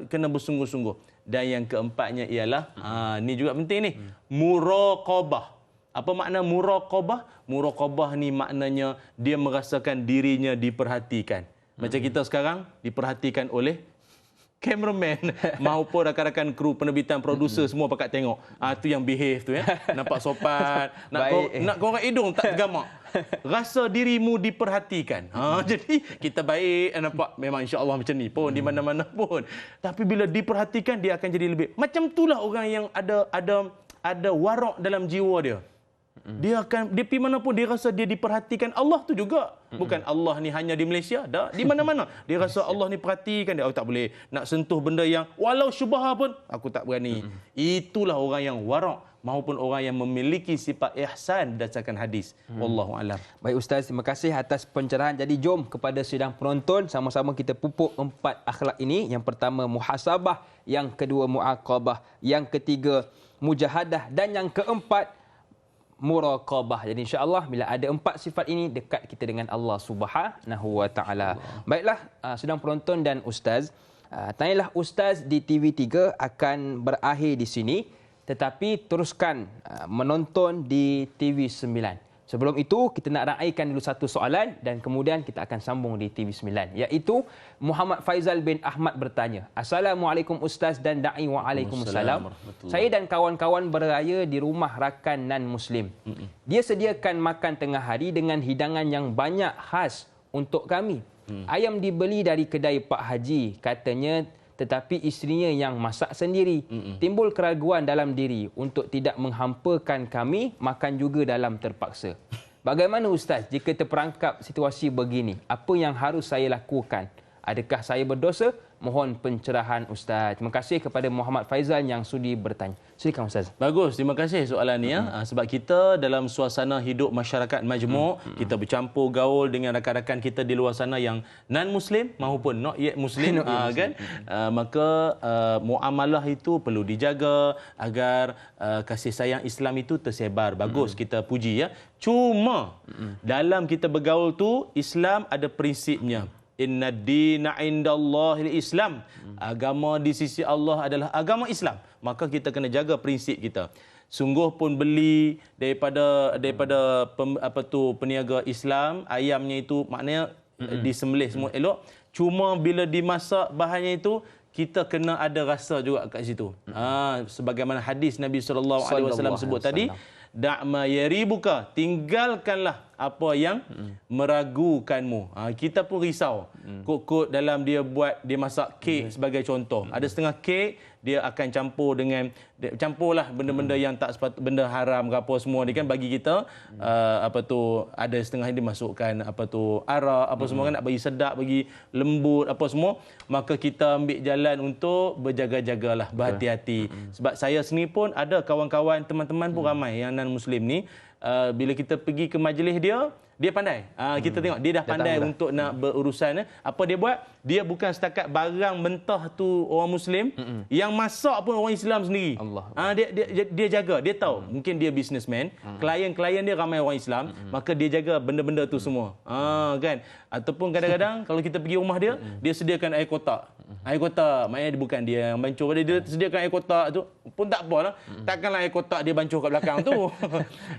kena bersungguh-sungguh. Dan yang keempatnya ialah, ni juga penting ni, muraqabah. Apa makna muraqabah? Muraqabah ni maknanya dia merasakan dirinya diperhatikan. Macam kita sekarang diperhatikan oleh cameraman maupun rakan-rakan kru penerbitan, produser semua pakat tengok. Tu yang behave tu ya. Nampak sopan, nak korek hidung tak tergamak. Rasa dirimu diperhatikan. Jadi kita baik, nampak memang insya-Allah macam ni pun di mana-mana pun. Tapi bila diperhatikan dia akan jadi lebih. Macam itulah orang yang ada warak dalam jiwa dia. Dia pergi mana pun dia rasa dia diperhatikan Allah tu juga. Bukan Allah ni hanya di Malaysia, dah di mana-mana. Dia rasa Allah ni perhatikan dia. Tak boleh nak sentuh benda yang walau syubhah pun aku tak berani. Itulah orang yang warak maupun orang yang memiliki sifat ihsan berdasarkan hadis. Wallahu alam. Baik Ustaz, terima kasih atas pencerahan. Jadi jom kepada sidang penonton sama-sama kita pupuk 4 akhlak ini. Yang pertama muhasabah, yang kedua muaqabah, yang ketiga mujahadah dan yang keempat muraqabah. Jadi insya-Allah bila ada 4 sifat ini dekat kita dengan Allah Subhanahu wa taala. Baiklah sidang penonton dan Ustaz, tanyalah Ustaz di TV3 akan berakhir di sini, tetapi teruskan menonton di TV9. Sebelum itu kita nak raikan dulu satu soalan dan kemudian kita akan sambung di TV9, iaitu Muhammad Faizal bin Ahmad bertanya, Assalamualaikum Ustaz dan Da'i. Waalaikumsalam. Saya dan kawan-kawan beraya di rumah rakan non-Muslim. Dia sediakan makan tengah hari dengan hidangan yang banyak khas untuk kami. Ayam dibeli dari kedai Pak Haji katanya, tetapi isterinya yang masak sendiri. Timbul keraguan dalam diri untuk tidak menghampakan kami makan juga dalam terpaksa. Bagaimana Ustaz jika terperangkap situasi begini? Apa yang harus saya lakukan? Adakah saya berdosa? Mohon pencerahan Ustaz. Terima kasih kepada Muhammad Faizal yang sudi bertanya. Silakan Ustaz. Bagus, terima kasih soalan ni ya. Sebab kita dalam suasana hidup masyarakat majmuk, kita bercampur gaul dengan rakan-rakan kita di luar sana yang non-Muslim maupun not yet Muslim, kan? Maka muamalah itu perlu dijaga agar kasih sayang Islam itu tersebar. Bagus, kita puji ya. Cuma dalam kita bergaul tu Islam ada prinsipnya. Inna dina indallahil Islam. Agama di sisi Allah adalah agama Islam. Maka kita kena jaga prinsip kita. Sungguh pun beli daripada peniaga Islam, ayamnya itu maknanya disembelih semua elok. Cuma bila dimasak bahannya itu kita kena ada rasa juga kat situ. Sebagaimana hadis Nabi SAW sebut tadi, da'ma yaribuka, tinggalkanlah apa yang meragukanmu. Kita pun risau. Kok dalam dia masak kek sebagai contoh. Ada setengah kek dia akan campurlah benda-benda yang tak sepatut, benda haram ke apa semua ni kan, bagi kita ada setengah dia masukkan arak apa semua kan, nak bagi sedap, bagi lembut apa semua, maka kita ambil jalan untuk berjaga-jagalah, berhati-hati. Sebab saya sendiri pun ada kawan-kawan, teman-teman pun ramai yang non muslim ni, bila kita pergi ke majlis dia pandai. Kita tengok dia dah pandai untuk nak berurusan. Apa dia buat? Dia bukan setakat barang mentah tu orang muslim, yang masak pun orang Islam sendiri. Dia jaga, dia tahu. Mungkin dia businessman, klien-klien dia ramai orang Islam, maka dia jaga benda-benda tu semua. Kan? Ataupun kadang-kadang kalau kita pergi rumah dia, dia sediakan air kotak. Air kotak, maknanya bukan dia yang bancuh, dia sediakan air kotak tu pun tak apalah. Takkanlah air kotak dia bancuh kat belakang tu.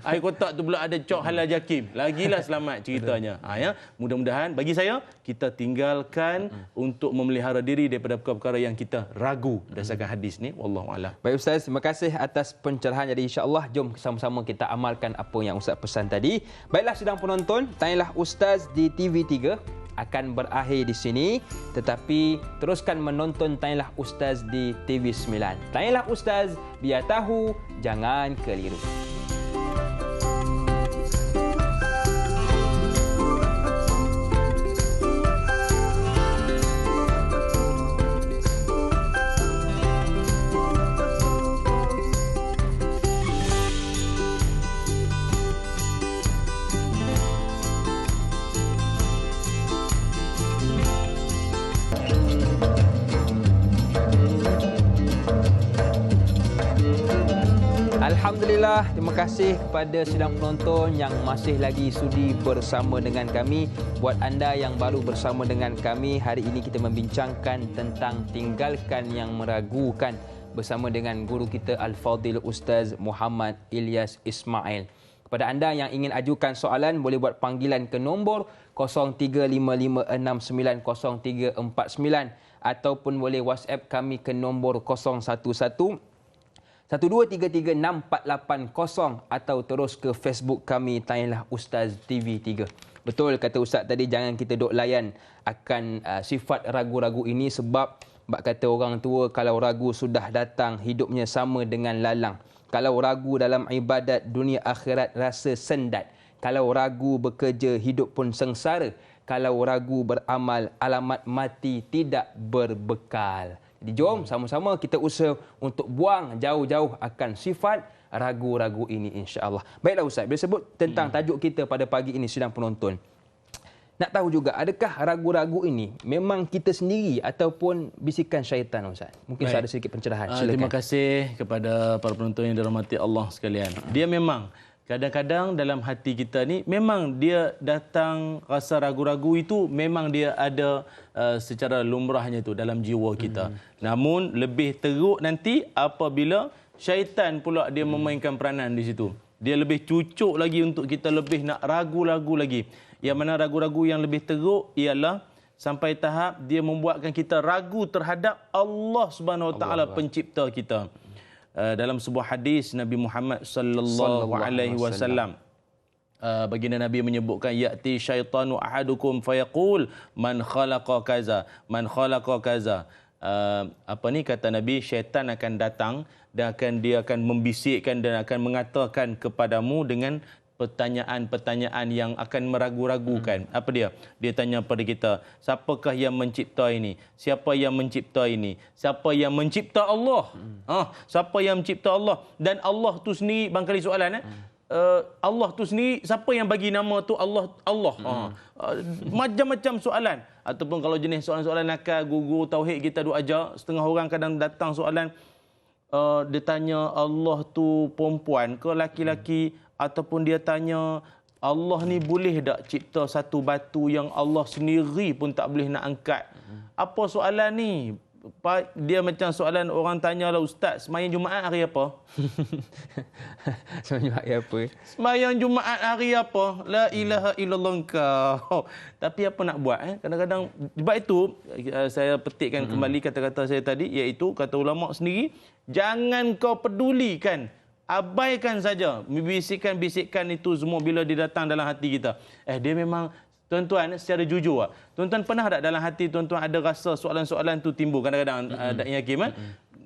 Air kotak tu pula ada cok halal jakim. Lagilah selamat ceritanya. Ya, mudah-mudahan bagi saya kita tinggalkan untuk memelihara diri daripada perkara-perkara yang kita ragu berdasarkan hadis ni. Wallahu a'lam. Baik Ustaz, terima kasih atas pencerahan. Jadi insya-Allah jom sama-sama kita amalkan apa yang Ustaz pesan tadi. Baiklah sidang penonton, Tanyalah Ustaz di TV3 akan berakhir di sini, tetapi teruskan menonton Tanyalah Ustaz di TV9. Tanyalah Ustaz, biar tahu, jangan keliru. Alhamdulillah, terima kasih kepada sidang penonton yang masih lagi sudi bersama dengan kami. Buat anda yang baru bersama dengan kami, hari ini kita membincangkan tentang tinggalkan yang meragukan bersama dengan guru kita Al-Fadhil Ustaz Muhammad Ilyas Ismail. Kepada anda yang ingin ajukan soalan, boleh buat panggilan ke nombor 0355690349 ataupun boleh WhatsApp kami ke nombor 011-1233-6480 atau terus ke Facebook kami Tanyalah Ustaz TV3. Betul kata Ustaz tadi, jangan kita duk layan akan sifat ragu-ragu ini, sebab kata orang tua, kalau ragu sudah datang, hidupnya sama dengan lalang. Kalau ragu dalam ibadat, dunia akhirat rasa sendat. Kalau ragu bekerja, hidup pun sengsara. Kalau ragu beramal, alamat mati tidak berbekal. Jadi jom sama-sama kita usaha untuk buang jauh-jauh akan sifat ragu-ragu ini, insya-Allah. Baiklah Ustaz, bila sebut tentang tajuk kita pada pagi ini sidang penonton, nak tahu juga, adakah ragu-ragu ini memang kita sendiri ataupun bisikan syaitan Ustaz? Mungkin ada sedikit pencerahan. Silakan. Terima kasih kepada para penonton yang dirahmati Allah sekalian. Dia memang kadang-kadang dalam hati kita ni memang dia datang, rasa ragu-ragu itu memang dia ada secara lumrahnya tu dalam jiwa kita. Namun lebih teruk nanti apabila syaitan pula dia memainkan peranan di situ. Dia lebih cucuk lagi untuk kita lebih nak ragu-ragu lagi. Yang mana ragu-ragu yang lebih teruk ialah sampai tahap dia membuatkan kita ragu terhadap Allah Subhanahu Wa Taala pencipta kita. Dalam sebuah hadis Nabi Muhammad sallallahu alaihi wasallam, baginda Nabi menyebutkan, ya'ti syaitanu ahadukum fayaqul man khalaqa kaza, man khalaqa kaza. Kata Nabi, syaitan akan datang dan dia akan membisikkan dan akan mengatakan kepadamu dengan pertanyaan-pertanyaan yang akan meragu-ragukan. Apa dia? Dia tanya pada kita, siapakah yang mencipta ini? Siapa yang mencipta ini? Siapa yang mencipta Allah? Siapa yang mencipta Allah? Dan Allah tu sendiri, barangkali soalan Allah tu sendiri, siapa yang bagi nama tu Allah? Macam-macam soalan. Ataupun kalau jenis soalan-soalan nakal, guru tauhid kita duk ajar, setengah orang kadang datang soalan, dia tanya Allah tu perempuan ke laki-laki, ataupun dia tanya Allah ni boleh tak cipta satu batu yang Allah sendiri pun tak boleh nak angkat. Apa soalan ni? Dia macam soalan orang tanyalah, Ustaz, sembahyang Jumaat hari apa? Sembahyang Jumaat hari apa? Sembahyang Jumaat hari apa? La ilaha illallah engkau. Tapi apa nak buat? Kadang-kadang, sebab itu saya petikkan kembali kata-kata saya tadi, iaitu kata ulama sendiri, jangan kau pedulikan abaikan saja bisikan-bisikan itu semua bila dia datang dalam hati kita. Dia memang, tuan-tuan, secara jujur, tuan-tuan pernah tak dalam hati tuan-tuan ada rasa soalan-soalan tu timbul kadang-kadang, Da'i Hakim,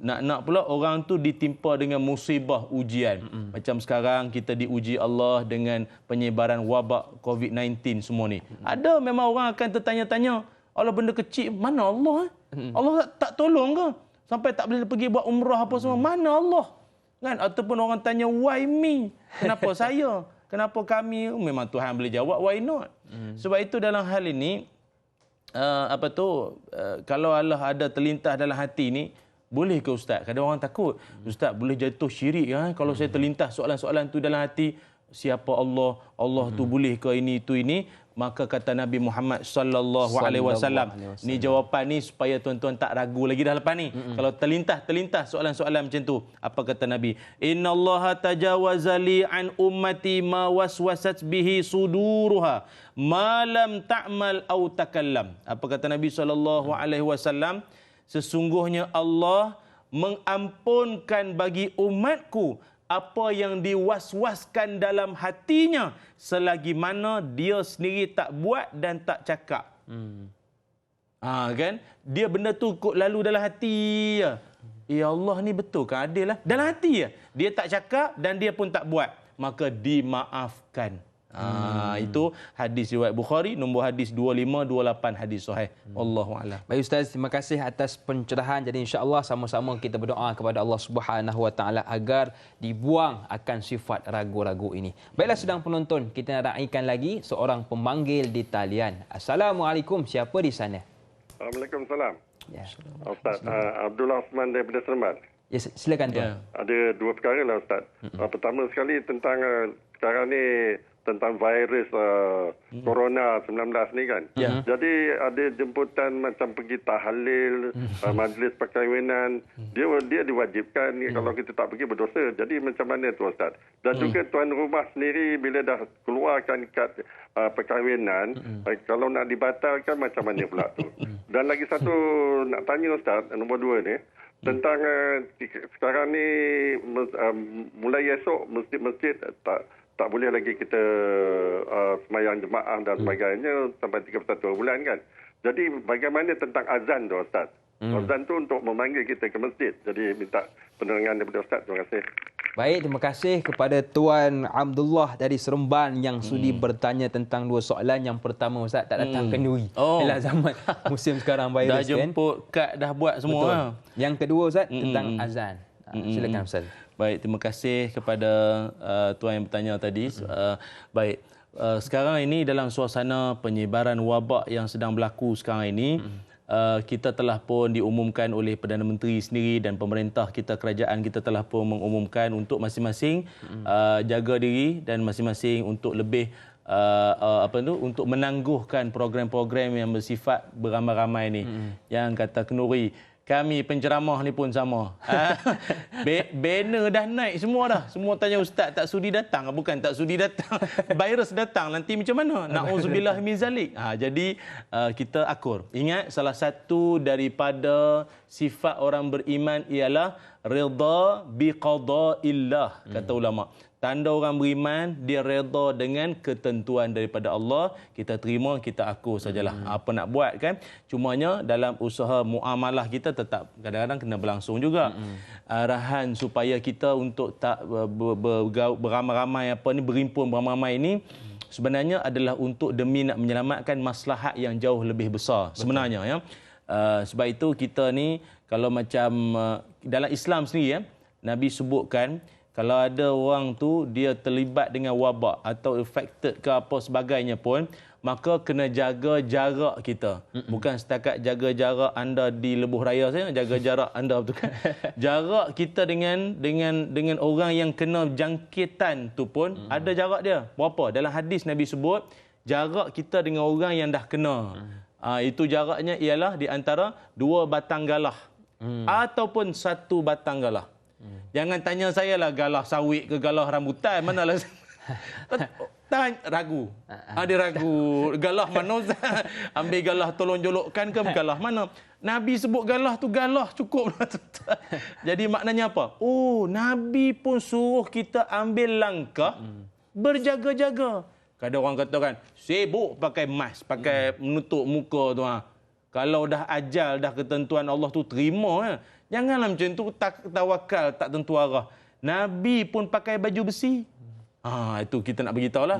nak pula orang tu ditimpa dengan musibah ujian. Macam sekarang kita diuji Allah dengan penyebaran wabak COVID-19 semua ni. Ada memang orang akan tertanya-tanya, Allah benda kecil, mana Allah? Allah tak tolong ke? Sampai tak boleh pergi buat umrah apa semua, mana Allah? Kan? Ataupun orang tanya, why me? Kenapa saya? Kenapa kami? Memang Tuhan boleh jawab, why not? Sebab itu dalam hal ini, kalau Allah ada terlintas dalam hati ni, boleh ke Ustaz? Kadang orang takut, Ustaz boleh jatuh syirik kalau saya terlintas soalan-soalan tu dalam hati, siapa Allah? Allah tu boleh ke ini tu ini? Maka kata Nabi Muhammad sallallahu alaihi wasallam, ni jawapan ni supaya tuan-tuan tak ragu lagi dah lepas ni. Kalau terlintas soalan-soalan macam tu, apa kata Nabi? Innallaha tajawaza li an ummati ma waswasat bihi suduruha ma lam ta'mal aw takallam. Apa kata Nabi sallallahu alaihi wasallam? Sesungguhnya Allah mengampunkan bagi umatku apa yang diwaswaskan dalam hatinya selagi mana dia sendiri tak buat dan tak cakap. Kan? Dia benda tu kok lalu dalam hati je. Ya Allah ni betul kan, adil lah. Dalam hati je. Dia tak cakap dan dia pun tak buat. Maka dimaafkan. Itu hadis riwayat Bukhari, nombor hadis 2528, hadis sahih. Wallahu a'lam. Baik Ustaz, terima kasih atas pencerahan. Jadi insya-Allah sama-sama kita berdoa kepada Allah Subhanahu Wa Taala agar dibuang akan sifat ragu-ragu ini. Baiklah sedang penonton, kita nak raikan lagi seorang pemanggil di talian. Assalamualaikum, siapa di sana? Waalaikumsalam. Ya. Ustaz Abdullah Osman daripada Seremban. Ya, silakan tuan. Ada dua perkara lah Ustaz. Pertama sekali tentang sekarang ni tentang virus corona 19 ni kan. Jadi ada jemputan macam pergi tahlil, majlis perkahwinan, dia diwajibkan kalau kita tak pergi berdosa. Jadi macam mana tu Ustaz? Dan juga tuan rumah sendiri bila dah keluarkan kad perkahwinan, kalau nak dibatalkan macam mana pula tu? Dan lagi satu nak tanya Ustaz, nombor 2 ni, tentang sekarang ni mulai esok masjid-masjid tak boleh lagi kita semayang jemaah dan sebagainya sampai 31 bulan kan. Jadi bagaimana tentang azan tu Ustaz? Azan tu untuk memanggil kita ke masjid. Jadi minta penerangan daripada Ustaz. Terima kasih. Baik, terima kasih kepada Tuan Abdullah dari Seremban yang sudi bertanya tentang dua soalan. Yang pertama Ustaz, tak datang kenduri. Dalam zaman musim sekarang virus dah jemput kad, dah buat semua. Betul. Yang kedua Ustaz, tentang azan. Silakan Ustaz. Baik, terima kasih kepada tuan yang bertanya tadi. Baik, sekarang ini dalam suasana penyebaran wabak yang sedang berlaku sekarang ini, kita telah pun diumumkan oleh Perdana Menteri sendiri dan pemerintah kita, kerajaan kita telah pun mengumumkan untuk masing-masing jaga diri dan masing-masing untuk lebih untuk menangguhkan program-program yang bersifat beramai-ramai ni. Yang kata Kenuri, kami penceramah ni pun sama. Banner dah naik semua dah. Semua tanya Ustaz tak sudi datang. Bukan tak sudi datang. Virus datang nanti macam mana? Na'udzubillah min zalik. Jadi kita akur. Ingat salah satu daripada sifat orang beriman ialah redha biqada'illah, kata ulama. Tanda orang beriman, dia redha dengan ketentuan daripada Allah. Kita terima, kita akur sajalah. Apa nak buat kan? Cumanya dalam usaha muamalah kita tetap kadang-kadang kena berlangsung juga. Arahan supaya kita untuk tak beramai-ramai berimpun beramai-ramai ini sebenarnya adalah untuk demi nak menyelamatkan maslahat yang jauh lebih besar. Betul. Sebenarnya ya. Sebab itu kita ni kalau macam dalam Islam sendiri Nabi sebutkan kalau ada orang tu dia terlibat dengan wabak atau affected ke apa sebagainya pun, maka kena jaga jarak kita. Bukan setakat jaga jarak anda di lebuh raya saja, jaga jarak anda betul kan. Jarak kita dengan orang yang kena jangkitan tu pun ada jarak dia. Berapa? Dalam hadis Nabi sebut jarak kita dengan orang yang dah kena. Itu jaraknya ialah di antara 2 batang galah ataupun 1 batang galah. Jangan tanya saya lah galah sawit ke galah rambutan, manalah ragu. Dia ragu. Galah mana? Ambil galah tolong jolokkan ke galah mana? Nabi sebut galah tu galah cukup. Jadi maknanya apa? Oh, Nabi pun suruh kita ambil langkah berjaga-jaga. Kadang orang kata kan, sibuk pakai mask, pakai menutup muka tu. Kalau dah ajal, dah ketentuan Allah tu terima. Janganlah macam tu tawakal tak tentu arah. Nabi pun pakai baju besi. Itu kita nak beritahu lah.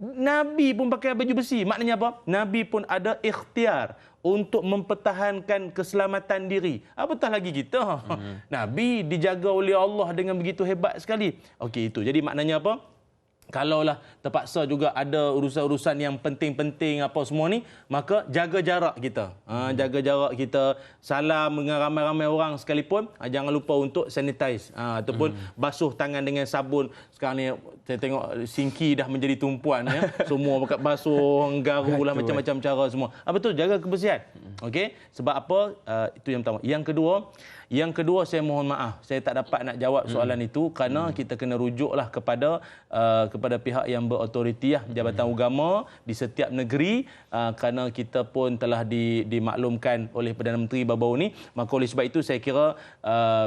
Nabi pun pakai baju besi. Maknanya apa? Nabi pun ada ikhtiar untuk mempertahankan keselamatan diri. Apatah lagi kita. Nabi dijaga oleh Allah dengan begitu hebat sekali. Okey, itu. Jadi maknanya apa? Kalaulah terpaksa juga ada urusan-urusan yang penting-penting apa semua ni, maka jaga jarak kita. Jaga jarak kita, salam dengan ramai-ramai orang sekalipun, jangan lupa untuk sanitize ataupun basuh tangan dengan sabun. Sekarang ni saya tengok singki dah menjadi tumpuan ya. Semua pakai basuh, garulah macam-macam cara semua. Betul, jaga kebersihan. Okey, sebab apa? Itu yang pertama. Yang kedua saya mohon maaf, saya tak dapat nak jawab soalan itu kerana kita kena rujuklah kepada pihak yang berautoriti Jabatan Agama di setiap negeri, kerana kita pun telah dimaklumkan oleh Perdana Menteri baru-baru ni. Maka oleh sebab itu saya kira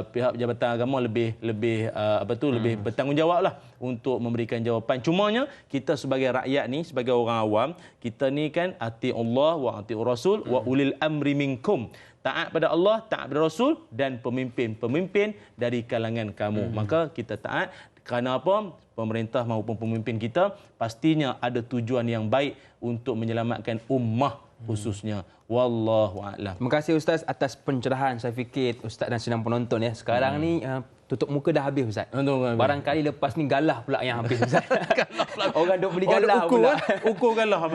pihak Jabatan Agama lebih bertanggungjawablah untuk memberikan jawapan. Cumanya kita sebagai rakyat ni, sebagai orang awam, kita ni kan ati Allah wa ati Rasul wa ulil amri minkum. Taat pada Allah, taat pada Rasul dan pemimpin-pemimpin dari kalangan kamu. Maka kita taat kerana apa? Pemerintah maupun pemimpin kita pastinya ada tujuan yang baik untuk menyelamatkan ummah khususnya. Wallahu a'lam. Terima kasih Ustaz atas pencerahan. Saya fikir Ustaz dan sedang penonton ya. Sekarang ni tutup muka dah habis Ustaz. Barangkali lepas ni galah pula yang habis Ustaz. Orang duk beli galah pula. Ukur galah.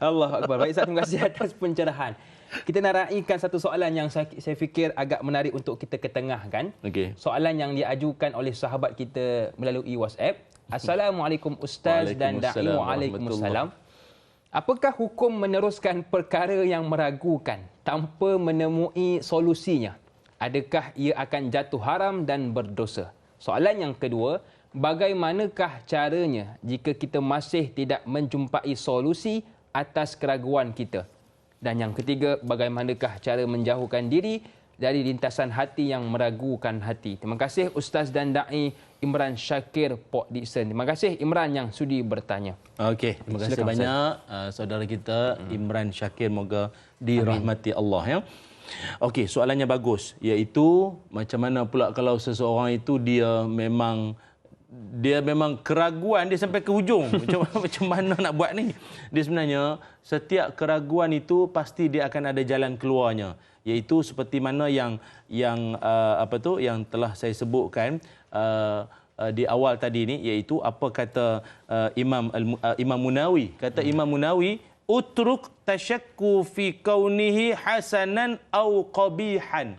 Allahu akbar. Baik Ustaz, terima kasih atas pencerahan. Kita nak raikan satu soalan yang saya fikir agak menarik untuk kita ketengahkan. Soalan yang diajukan oleh sahabat kita melalui WhatsApp. Assalamualaikum Ustaz dan da'i. Waalaikumsalam. Apakah hukum meneruskan perkara yang meragukan tanpa menemui solusinya? Adakah ia akan jatuh haram dan berdosa? Soalan yang kedua, bagaimanakah caranya jika kita masih tidak menjumpai solusi atas keraguan kita? Dan yang ketiga, bagaimanakah cara menjauhkan diri dari lintasan hati yang meragukan hati? Terima kasih Ustaz dan Da'i Imran Shakir Port Dickson. Terima kasih Imran yang sudi bertanya. Okey, terima kasih banyak saudara kita Imran Shakir, moga dirahmati Allah ya. Okey, soalannya bagus, iaitu macam mana pula kalau seseorang itu dia memang keraguan dia sampai ke hujung. Macam mana nak buat ni? Dia sebenarnya setiap keraguan itu pasti dia akan ada jalan keluarnya, iaitu seperti mana yang telah saya sebutkan di awal tadi ni, iaitu apa kata Imam Munawi. Kata Imam Munawi, utruk tasyakku fi kaunihi hasanan au qabihan.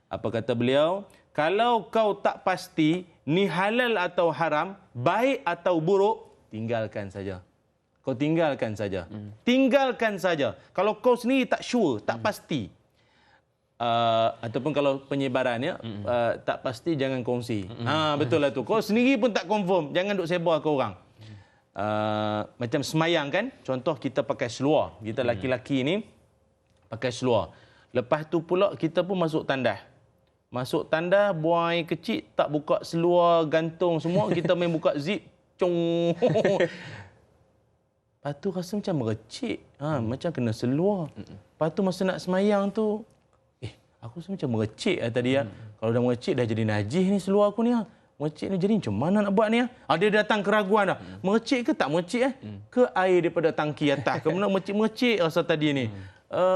Apa kata beliau? Kalau kau tak pasti ni halal atau haram, baik atau buruk, tinggalkan saja. Kau tinggalkan saja. Tinggalkan saja. Kalau kau sendiri tak sure, tak pasti. Ataupun kalau penyebarannya tak pasti, jangan kongsi. Betul lah tu. Kau sendiri pun tak confirm, jangan duk sebar ke orang. Macam semayang kan, contoh kita pakai seluar. Kita laki-laki ni pakai seluar. Lepas tu pula kita pun masuk tandas. Masuk tandas, buang air kecil, tak buka seluar, gantung semua. Kita main buka zip, cong. Lepas tu rasa macam merecik. Macam kena seluar. Lepas tu masa nak semayang tu, aku rasa macam merecik tadi. Kalau dah merecik, dah jadi najis ni seluar aku ni. Merecik ni jadi macam mana nak buat ni? Dia datang keraguan dah. Merecik ke tak merecik? Ke air daripada tangki atas? Kemudian merecik rasa tadi ni.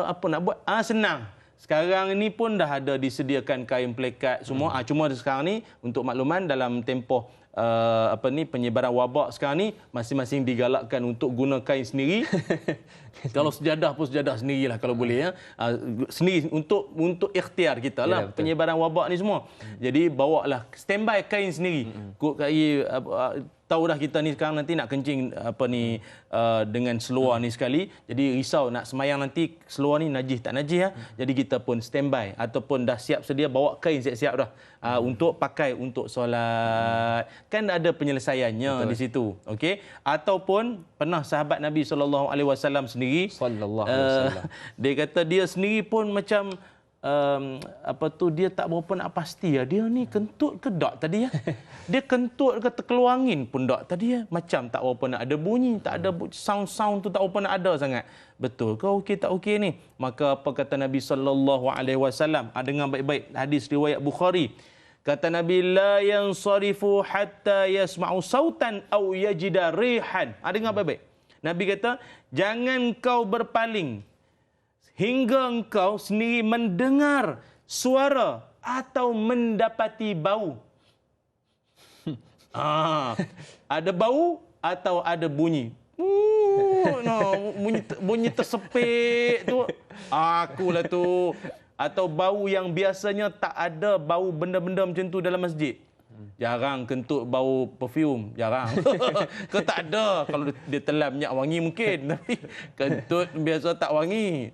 Apa nak buat? Senang. Sekarang ini pun dah ada disediakan kain plekat semua. Cuma sekarang ni untuk makluman dalam tempoh penyebaran wabak sekarang ni masing-masing digalakkan untuk guna kain sendiri. Kalau sejadah pun sejadah sendirilah kalau boleh ya. Sendiri untuk ikhtiar kita lah penyebaran wabak ni semua. Jadi bawalah standby kain sendiri. Tahu dah kita ni sekarang nanti nak kencing dengan seluar ni sekali. Jadi risau nak semayang nanti seluar ni najis tak najis ya. Jadi kita pun standby ataupun dah siap sedia bawa kain siap-siap dah untuk pakai untuk solat. Kan ada penyelesaiannya di situ. Okey. Ataupun pernah sahabat Nabi SAW sendiri dia kata dia sendiri pun macam dia tak berapa nak pasti ya. Dia ni kentut ke tak tadi ya? Dia kentut ke terkeluar angin pun tak tadi ya? Macam tak berapa nak ada bunyi, tak ada sound tu tak berapa nak ada sangat. Betul ke okey tak okey ni? Maka apa kata Nabi sallallahu alaihi wasallam? Dengar baik-baik hadis riwayat Bukhari. Kata Nabi, la yansarifu hatta yasma'u sautan aw yajida rihan. Dengar baik-baik. Nabi kata, jangan kau berpaling hingga engkau sendiri mendengar suara atau mendapati bau. Ada bau atau ada bunyi. Bunyi tersepit tu. Akulah tu. Atau bau yang biasanya tak ada bau benda-benda macam tu dalam masjid. Jarang kentut bau perfume, jarang. Ke tak ada. Kalau dia telan minyak wangi mungkin. Tapi kentut biasa tak wangi.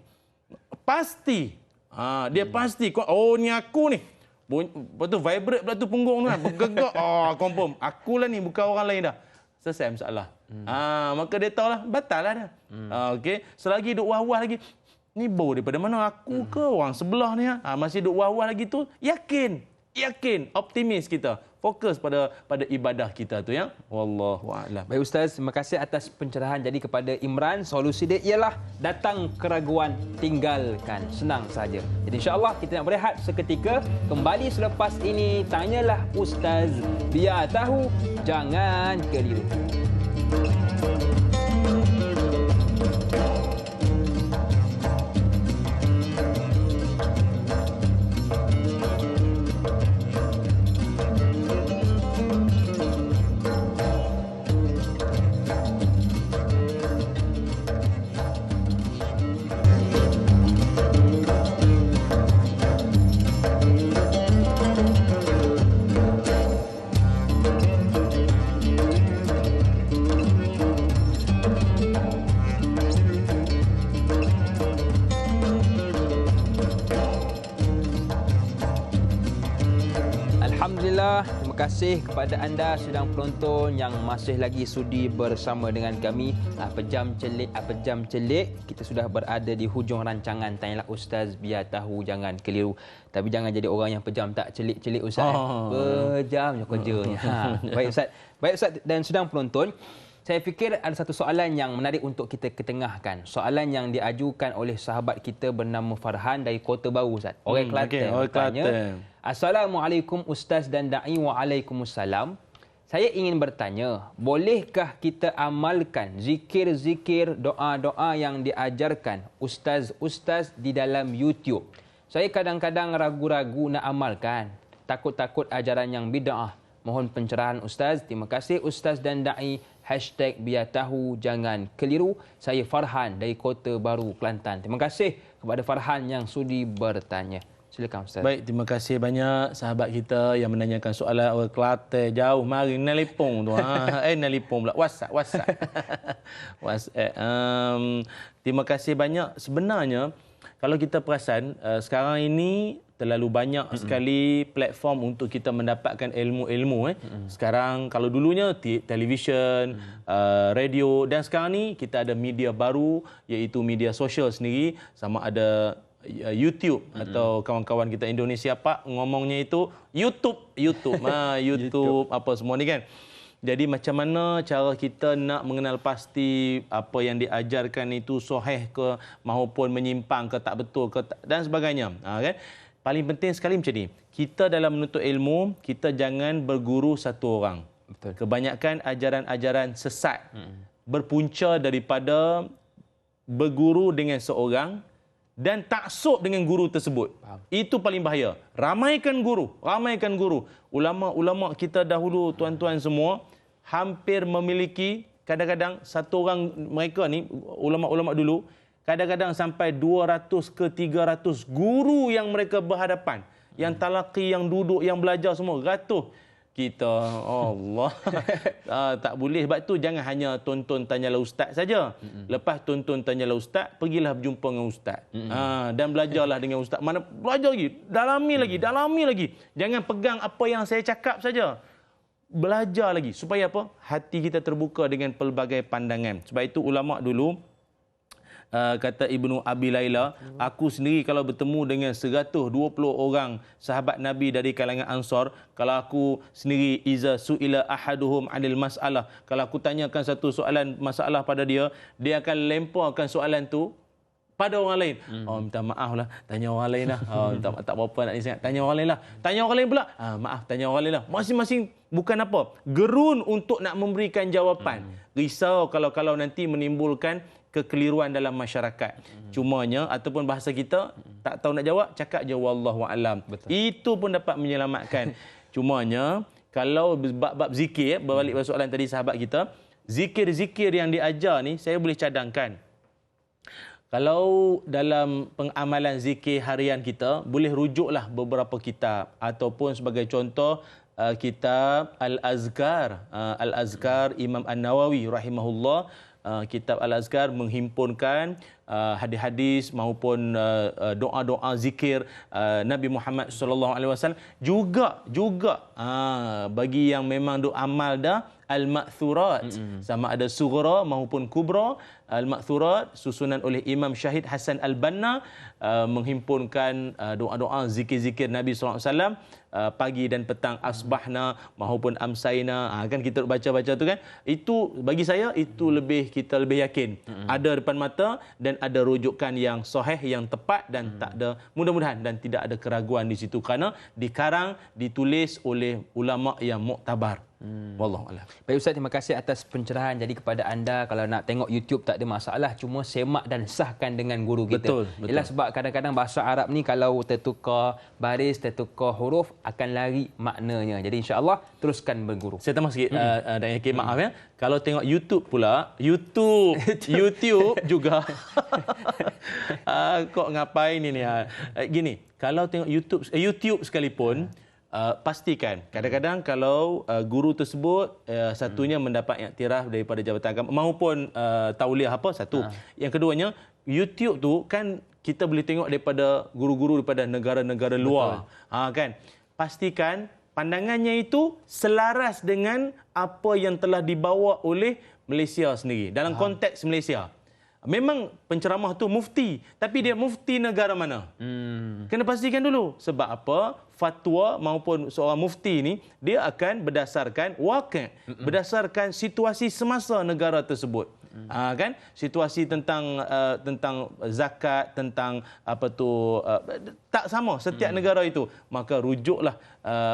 Pasti. Dia pasti. Oh, ni aku ni. Lepas tu vibrate pula tu punggung tu kan. Bergegak. Confirm. Akulah ni, bukan orang lain dah. Selesai masalah. Maka dia tahulah. Batal lah dah. Okey. Selagi duk wah-wah lagi. Ni bau daripada mana? Aku ke orang sebelah ni? Masih duk wah-wah lagi tu. Yakin. Optimis kita. Fokus pada ibadah kita tu ya. Wallahu a'lam. Baik Ustaz, terima kasih atas pencerahan. Jadi kepada Imran, solusi dia ialah datang keraguan, tinggalkan. Senang saja. Jadi insya-Allah kita nak berehat seketika. Kembali selepas ini, tanyalah Ustaz, biar tahu, jangan keliru. Terima kasih kepada anda sedang penonton yang masih lagi sudi bersama dengan kami. Pejam celik kita sudah berada di hujung rancangan Tanyalah Ustaz, biar tahu, jangan keliru. Tapi jangan jadi orang yang pejam tak celik-celik Ustaz. Pejam je kerjanya. Baik Ustaz dan sedang penonton. Saya fikir ada satu soalan yang menarik untuk kita ketengahkan. Soalan yang diajukan oleh sahabat kita bernama Farhan dari Kota Baru, Ustaz. Orang Kelantan bertanya, Assalamualaikum Ustaz dan Da'i. Waalaikumsalam. Saya ingin bertanya, bolehkah kita amalkan zikir-zikir, doa-doa yang diajarkan ustaz-ustaz di dalam YouTube? Saya kadang-kadang ragu-ragu nak amalkan. Takut-takut ajaran yang bid'ah. Mohon pencerahan Ustaz. Terima kasih Ustaz dan Da'i. #biar tahu, jangan keliru. Saya Farhan dari Kota Baru, Kelantan. Terima kasih kepada Farhan yang sudi bertanya. Silakan Ustaz. Baik, terima kasih banyak sahabat kita yang menanyakan soalan orang Kelantan jauh mari nelipong tu. Nelipong pula. WhatsApp. WhatsApp. Terima kasih banyak. Sebenarnya kalau kita perasan sekarang ini terlalu banyak sekali platform untuk kita mendapatkan ilmu-ilmu. Sekarang kalau dulunya televisyen, radio, dan sekarang ni kita ada media baru iaitu media sosial sendiri, sama ada YouTube atau kawan-kawan kita Indonesia Pak ngomongnya itu YouTube apa semua ni kan. Jadi macam mana cara kita nak mengenal pasti apa yang diajarkan itu sahih ke maupun menyimpang ke, tak betul ke dan sebagainya. Kan? Paling penting sekali macam ni. Kita dalam menuntut ilmu, kita jangan berguru satu orang. Betul. Kebanyakan ajaran-ajaran sesat berpunca daripada berguru dengan seorang dan taksub dengan guru tersebut. Itu paling bahaya. Ramaikan guru. Ulama-ulama kita dahulu, tuan-tuan semua, hampir memiliki kadang-kadang satu orang mereka ni, ulama-ulama dulu, kadang-kadang sampai 200 ke 300 guru yang mereka berhadapan. Yang talaqi, yang duduk, yang belajar semua. Ratus. Kita, Allah. Tak boleh. Sebab tu jangan hanya tonton Tanyalah Ustaz saja. Lepas tonton Tanyalah Ustaz, pergilah berjumpa dengan Ustaz. Dan belajarlah dengan Ustaz. Mana belajar lagi? Dalami lagi. Jangan pegang apa yang saya cakap saja. Belajar lagi. Supaya apa? Hati kita terbuka dengan pelbagai pandangan. Sebab itu ulama' dulu, kata Ibnu Abi Laila, aku sendiri kalau bertemu dengan 120 orang sahabat Nabi dari kalangan Ansar, kalau aku sendiri iza suila ahaduhum anil masalah, kalau aku tanyakan satu soalan masalah pada dia, dia akan lemparkan soalan tu pada orang lain. Oh, minta maaf lah, tanya orang lain lah. Oh, tak apa-apa nak ni sangat, tanya orang lain lah. Tanya orang lain pula, maaf, tanya orang lain lah. Masing-masing bukan apa, gerun untuk nak memberikan jawapan. Risau kalau nanti menimbulkan kekeliruan dalam masyarakat. Cumanya ataupun bahasa kita tak tahu nak jawab, cakap je wallahu a'lam. Itu pun dapat menyelamatkan. Cumanya kalau bab zikir, berbalik pada soalan tadi sahabat kita, zikir-zikir yang diajar ni saya boleh cadangkan. Kalau dalam pengamalan zikir harian kita, boleh rujuklah beberapa kitab ataupun sebagai contoh kitab Al-Azkar. Al-Azkar Imam An-Nawawi rahimahullah. Kitab Al-Azkar menghimpunkan hadis-hadis maupun doa-doa zikir Nabi Muhammad sallallahu alaihi wasallam, juga bagi yang memang duk amal dah al-ma'thurat, sama ada sughra maupun kubra. Al-ma'thurat susunan oleh Imam Syahid Hasan Al-Banna, menghimpunkan doa-doa zikir-zikir Nabi sallallahu alaihi wasallam pagi dan petang, asbahna maupun amsayna. Kan kita baca-baca tu kan. Itu bagi saya itu kita lebih yakin. Ada depan mata dan ada rujukan yang sahih, yang tepat, dan tak ada, mudah-mudahan, dan tidak ada keraguan di situ kerana dikarang, ditulis oleh ulama yang muktabar. Wallahu a'lam. Baik Ustaz, terima kasih atas pencerahan. Jadi kepada anda, kalau nak tengok YouTube tak ada masalah, cuma semak dan sahkan dengan guru kita. Betul. Ialah sebab kadang-kadang bahasa Arab ni kalau tertukar baris, tertukar huruf, akan lari maknanya. Jadi insya-Allah teruskan berguru. Saya tambah sikit dan yakin, maaf ya. Kalau tengok YouTube pula, YouTube juga. Kok ngapain ini? Gini, kalau tengok YouTube sekalipun, pastikan kadang-kadang kalau guru tersebut satunya mendapat iktiraf daripada Jabatan Agama maupun tauliah apa satu. Yang keduanya, YouTube tu kan kita boleh tengok daripada guru-guru daripada negara-negara luar. Kan? Pastikan pandangannya itu selaras dengan apa yang telah dibawa oleh Malaysia sendiri dalam konteks Malaysia. Memang penceramah tu mufti, tapi dia mufti negara mana? Kena pastikan dulu. Sebab apa? Fatwa maupun seorang mufti ni, dia akan berdasarkan waqi', berdasarkan situasi semasa negara tersebut. Kan? Situasi tentang zakat, tentang tak sama setiap negara itu. Maka rujuklah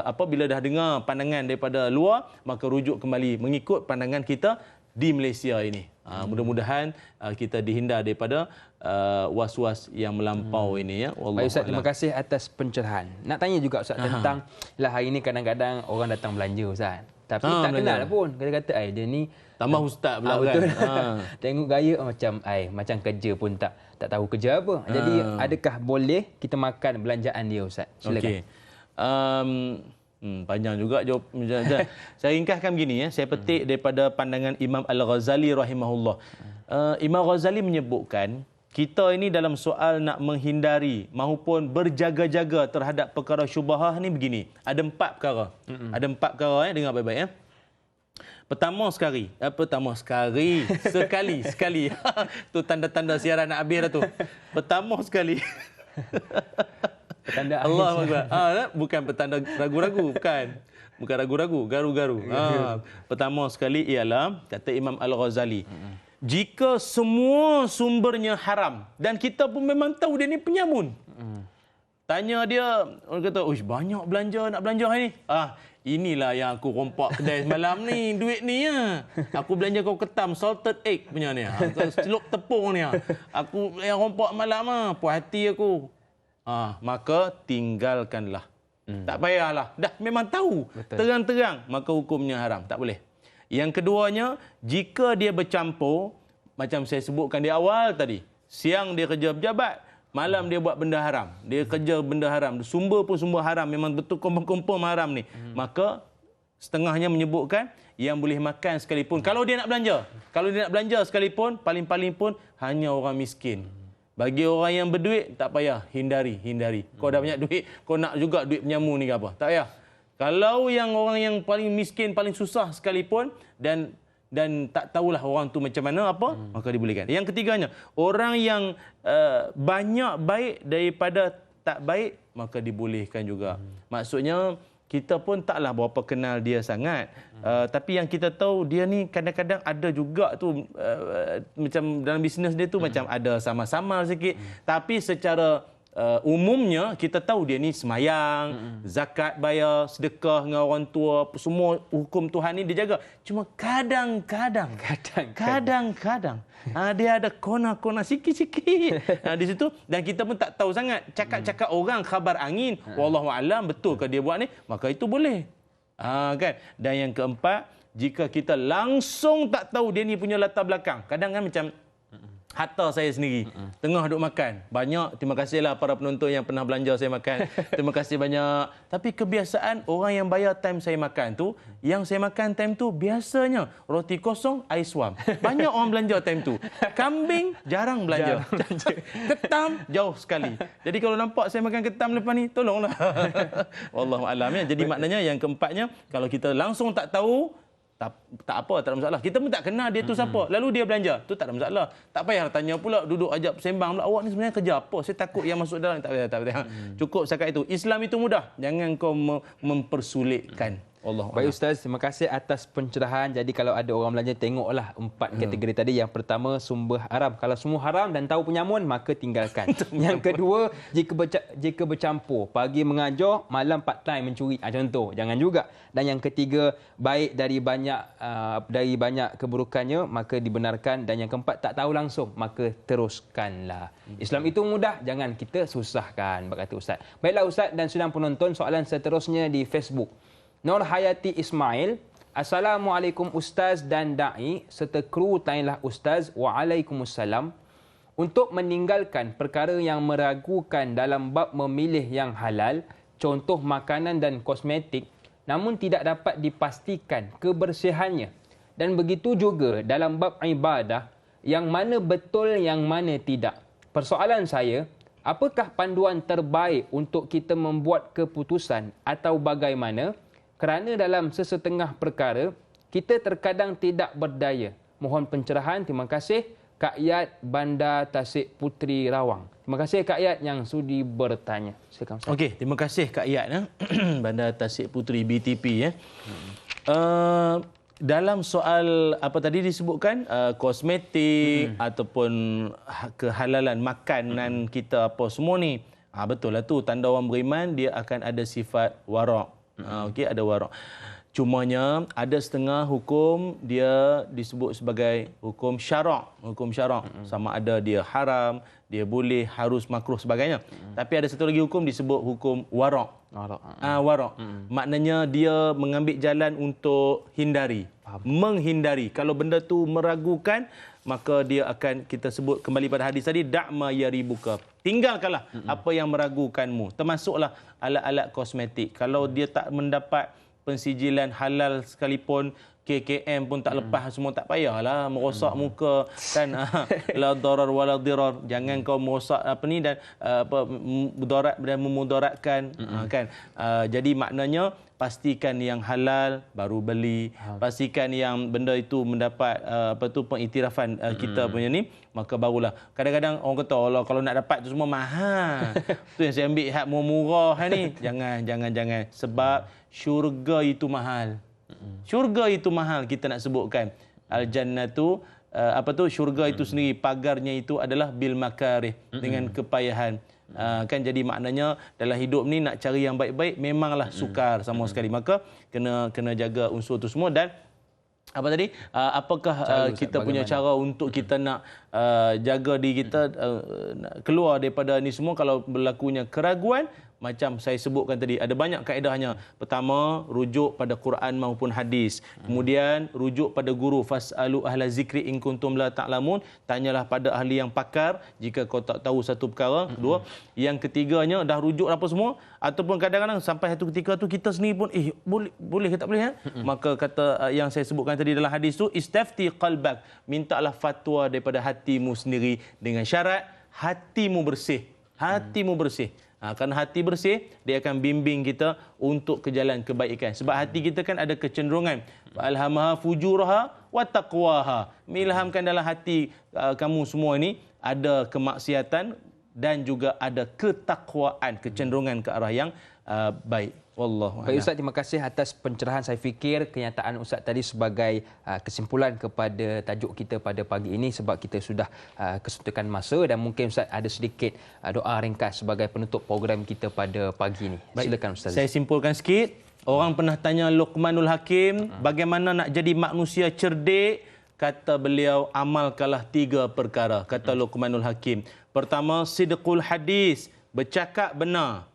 apabila dah dengar pandangan daripada luar, maka rujuk kembali mengikut pandangan kita di Malaysia ini. Mudah-mudahan kita dihindar daripada was-was yang melampau ini ya. Baik Ustaz, terima kasih atas pencerahan. Nak tanya juga Ustaz tentang hari ini kadang-kadang orang datang belanja Ustaz. Tapi tak kenal pun. Kata-kata dia ni tambah ustaz pula betul. Kan. Tengok gaya macam kerja pun tak tahu kerja apa. Jadi adakah boleh kita makan belanjaan dia Ustaz? Silakan. Okey. Panjang juga jawab. Saya ringkaskan begini ya. Saya petik daripada pandangan Imam Al-Ghazali rahimahullah. Imam Ghazali menyebutkan kita ini dalam soal nak menghindari maupun berjaga-jaga terhadap perkara syubhah ni begini. Ada 4 perkara. Ada 4 perkara ya, dengar baik-baik ya. Pertama sekali. Sekali. Tu tanda-tanda siaran nak habis dah tu. Pertama sekali. Petanda Allah Akbar. Bukan petanda ragu-ragu, bukan ragu-ragu, garu-garu. Pertama sekali ialah kata Imam Al-Ghazali, jika semua sumbernya haram dan kita pun memang tahu dia ni penyamun. Tanya dia, orang kata, "Uish, banyak nak belanja hari ni." Inilah yang aku rompak kedai semalam ni, duit ni ya. Aku belanja kau ketam salted egg punya ni. Celup tepung ni. Aku yang rompak malam puas hati aku. Maka tinggalkanlah. Tak payahlah. Dah memang tahu. Betul. Terang-terang. Maka hukumnya haram. Tak boleh. Yang keduanya, jika dia bercampur, macam saya sebutkan di awal tadi, siang dia kerja pejabat, malam dia buat benda haram. Dia kerja benda haram. Sumber pun sumber haram. Memang betul kompon-kompon haram ni. Maka setengahnya menyebutkan yang boleh makan sekalipun. Kalau dia nak belanja sekalipun, paling-paling pun hanya orang miskin. Bagi orang yang berduit, tak payah. Hindari. Kau dah banyak duit, kau nak juga duit penyamun ni ke apa? Tak payah. Kalau yang orang yang paling miskin, paling susah sekalipun, dan dan tak tahulah orang tu macam mana maka dibolehkan. Yang ketiganya, orang yang banyak baik daripada tak baik maka dibolehkan juga. Maksudnya kita pun taklah berapa kenal dia sangat. Tapi yang kita tahu dia ni kadang-kadang ada juga tu macam dalam bisnes dia tu macam ada sama-sama sikit. Tapi secara umumnya kita tahu dia ni semayang, zakat bayar, sedekah dengan orang tua, semua hukum Tuhan ni dia jaga. Cuma kadang-kadang dia ada kona-kona sikit-sikit di situ dan kita pun tak tahu sangat. Cakap-cakap orang khabar angin, wallahu alam betul ke dia buat ni, maka itu boleh. Kan? Dan yang keempat, jika kita langsung tak tahu dia ni punya latar belakang. Kadang kan macam hatta saya sendiri tengah duduk makan. Banyak terima kasihlah para penonton yang pernah belanja saya makan. Terima kasih banyak. Tapi kebiasaan orang yang bayar time saya makan tu, yang saya makan time tu biasanya roti kosong, air suam. Banyak orang belanja time tu. Kambing jarang belanja. Ketam jauh sekali. Jadi kalau nampak saya makan ketam lepas ni, tolonglah. Wallahu alam ya. Jadi maknanya yang keempatnya, kalau kita langsung tak tahu, tak apa, tak ada masalah. Kita pun tak kenal dia tu siapa. Lalu dia belanja, tu tak ada masalah. Tak payah tanya pula, duduk ajak sembang pula. Awak ni sebenarnya kerja apa? Saya takut yang masuk dalam. Tak payah. Cukup setakat itu. Islam itu mudah. Jangan kau mempersulitkan. Allah. Baik Ustaz, terima kasih atas pencerahan. Jadi kalau ada orang belanja, tengoklah 4 kategori tadi. Yang pertama, sumber haram. Kalau semua haram dan tahu penyamun, maka tinggalkan. Yang kedua, jika bercampur, pagi mengajar, malam part time mencuri. Contoh, jangan juga. Dan yang ketiga, baik dari banyak keburukannya, maka dibenarkan. Dan yang keempat, tak tahu langsung, maka teruskanlah. Islam itu mudah, jangan kita susahkan, berkata Ustaz. Baiklah Ustaz dan sedang penonton, soalan seterusnya di Facebook. Nur Hayati Ismail, Assalamualaikum Ustaz dan Da'i serta kru Tanyalah Ustaz. Waalaikumsalam. Untuk meninggalkan perkara yang meragukan dalam bab memilih yang halal, contoh makanan dan kosmetik, namun tidak dapat dipastikan kebersihannya. Dan begitu juga dalam bab ibadah, yang mana betul, yang mana tidak. Persoalan saya, apakah panduan terbaik untuk kita membuat keputusan atau bagaimana? Kerana dalam sesetengah perkara, kita terkadang tidak berdaya. Mohon pencerahan. Terima kasih. Kak Yat, Bandar Tasik Puteri Rawang. Terima kasih Kak Yat yang sudi bertanya. Silakan Ustaz. Okey, terima kasih Kak Yat. Bandar Tasik Puteri BTP. Dalam soal apa tadi disebutkan, kosmetik ataupun kehalalan makanan kita apa semua ni. Betul lah tu, tanda orang beriman dia akan ada sifat warak. Okey, ada warak. Cumanya ada setengah hukum dia disebut sebagai hukum syarak. Hukum syarak sama ada dia haram, dia boleh, harus, makruh sebagainya. Tapi ada satu lagi hukum disebut hukum warak. Warak. Maknanya dia mengambil jalan untuk hindari, menghindari. Kalau benda tu meragukan, maka dia akan, kita sebut kembali pada hadis tadi, da'ma yaribuka. Tinggalkanlah apa yang meragukanmu. Termasuklah alat-alat kosmetik. Kalau dia tak mendapat pensijilan halal sekalipun, KKM pun tak lepas, semua tak payahlah merosak muka kan. La darar wala dirar. Jangan kau merosak apa ni dan mudarat dan memudaratkan kan. Jadi maknanya pastikan yang halal baru beli, pastikan yang benda itu mendapat pengiktirafan kita punya ni, maka barulah. Kadang-kadang orang kata Allah, kalau nak dapat tu semua mahal. Tu yang saya ambil hak murah ni. Jangan. Sebab syurga itu mahal. Syurga itu mahal, kita nak sebutkan. Al-jannatu, syurga itu sendiri, pagarnya itu adalah bil makarih, dengan kepayahan. Kan, jadi maknanya dalam hidup ni nak cari yang baik-baik memanglah sukar sama sekali. Maka kena jaga unsur itu semua. Dan apakah kita punya cara untuk kita nak jaga diri kita keluar daripada ni semua? Kalau berlakunya keraguan, macam saya sebutkan tadi, ada banyak kaedahnya. Pertama, rujuk pada Quran maupun hadis. Kemudian rujuk pada guru, fasalu ahla zikri in kuntum la ta'lamun. Tanyalah pada ahli yang pakar jika kau tak tahu satu perkara. Kedua, yang ketiganya dah rujuk apa semua, ataupun kadang-kadang sampai satu ketika tu kita sendiri pun boleh ke tak boleh maka kata yang saya sebutkan tadi dalam hadis tu, istafti qalbak, mintalah fatwa daripada hatimu sendiri dengan syarat hatimu bersih. Hatimu bersih. Kerana hati bersih, dia akan bimbing kita untuk ke jalan kebaikan. Sebab hati kita kan ada kecenderungan. Alhamaha fujuraha wa taqwaha. Ilhamkan dalam hati kamu semua ini ada kemaksiatan dan juga ada ketakwaan, kecenderungan ke arah yang baik. Wallahu a'lam. Baik Ustaz, terima kasih atas pencerahan. Saya fikir kenyataan Ustaz tadi sebagai kesimpulan kepada tajuk kita pada pagi ini, sebab kita sudah kesuntukan masa, dan mungkin Ustaz ada sedikit doa ringkas sebagai penutup program kita pada pagi ini. Baik. Silakan Ustaz. Saya simpulkan sikit. Orang pernah tanya Luqmanul Hakim, bagaimana nak jadi manusia cerdik? Kata beliau, amalkanlah 3 perkara. Kata Luqmanul Hakim. Pertama, sidqul hadis, bercakap benar.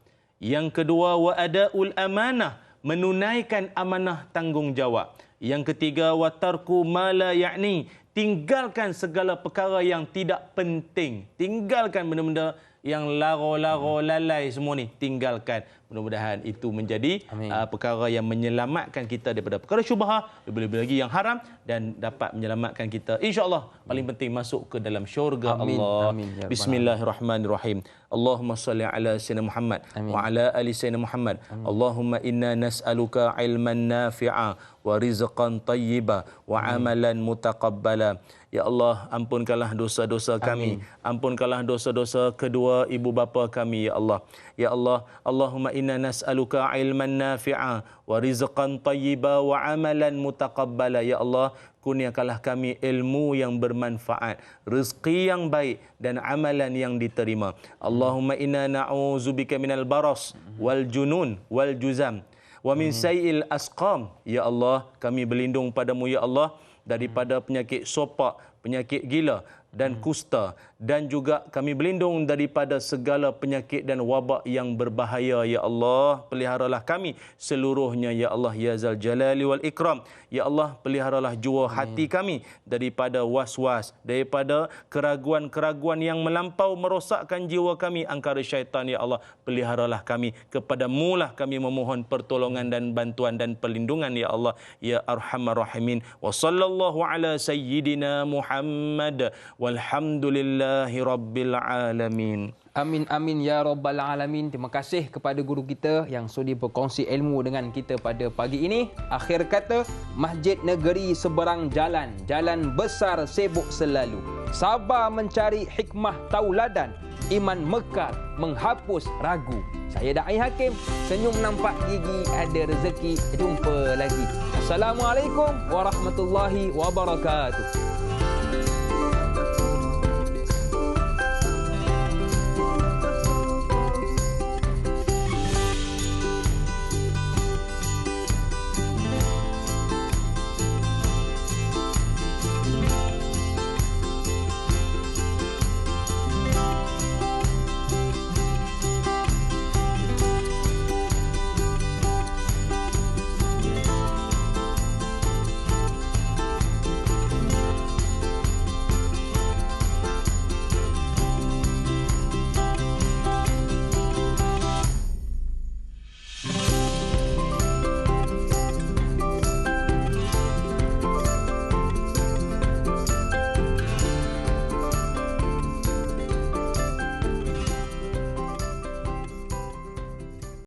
Yang kedua, wa adaul amanah, menunaikan amanah tanggungjawab. Yang ketiga, wa tarku ma la ya'ni, tinggalkan segala perkara yang tidak penting. Tinggalkan benda-benda yang laro-laro, lalai semua ni, tinggalkan. Mudah-mudahan itu menjadi perkara yang menyelamatkan kita daripada perkara syubhah, lebih-lebih lagi yang haram, dan dapat menyelamatkan kita, insya-Allah, paling penting masuk ke dalam syurga Allah. Amin. Ya Bismillahirrahmanirrahim. Allahumma salli ala sayyidina Muhammad wa ala ali sayyidina Muhammad. Allahumma inna nas'aluka ilman nafi'a wa rizqan tayyiba wa amalan mutaqabbala. Ya Allah, ampunkanlah dosa-dosa kami. Ampunkanlah dosa-dosa kedua ibu bapa kami, ya Allah. Ya Allah, Allahumma inna nas'aluka ilman nafi'a wa rizqan tayyiba wa amalan mutaqabbala. Ya Allah, kurniakanlah kami ilmu yang bermanfaat, rezeki yang baik, dan amalan yang diterima. Allahumma inna na'udzubika minal baras wal junun wal juzam wa min sayil asqam. Ya Allah, kami berlindung padamu, ya Allah, daripada penyakit sopak, penyakit gila dan kusta, dan juga kami berlindung daripada segala penyakit dan wabak yang berbahaya. Ya Allah, peliharalah kami seluruhnya, ya Allah, ya Zal Jalali wal Ikram. Ya Allah, peliharalah jua hati kami daripada was-was, daripada keraguan-keraguan yang melampau merosakkan jiwa kami angkara syaitan. Ya Allah, peliharalah kami, kepadamu lah kami memohon pertolongan dan bantuan dan perlindungan, ya Allah, ya Arhamar Rahimin. Wa sallallahu ala sayyidina Muhammad walhamdulillahi rabbil alamin. Amin amin ya rabbal alamin. Terima kasih kepada guru kita yang sudi berkongsi ilmu dengan kita pada pagi ini. Akhir kata, Masjid Negeri Seberang Jalan, jalan besar sibuk selalu. Sabar mencari hikmah tauladan, iman mekar menghapus ragu. Saya Da'i Hakim, senyum nampak gigi, ada rezeki. Jumpa lagi. Assalamualaikum warahmatullahi wabarakatuh.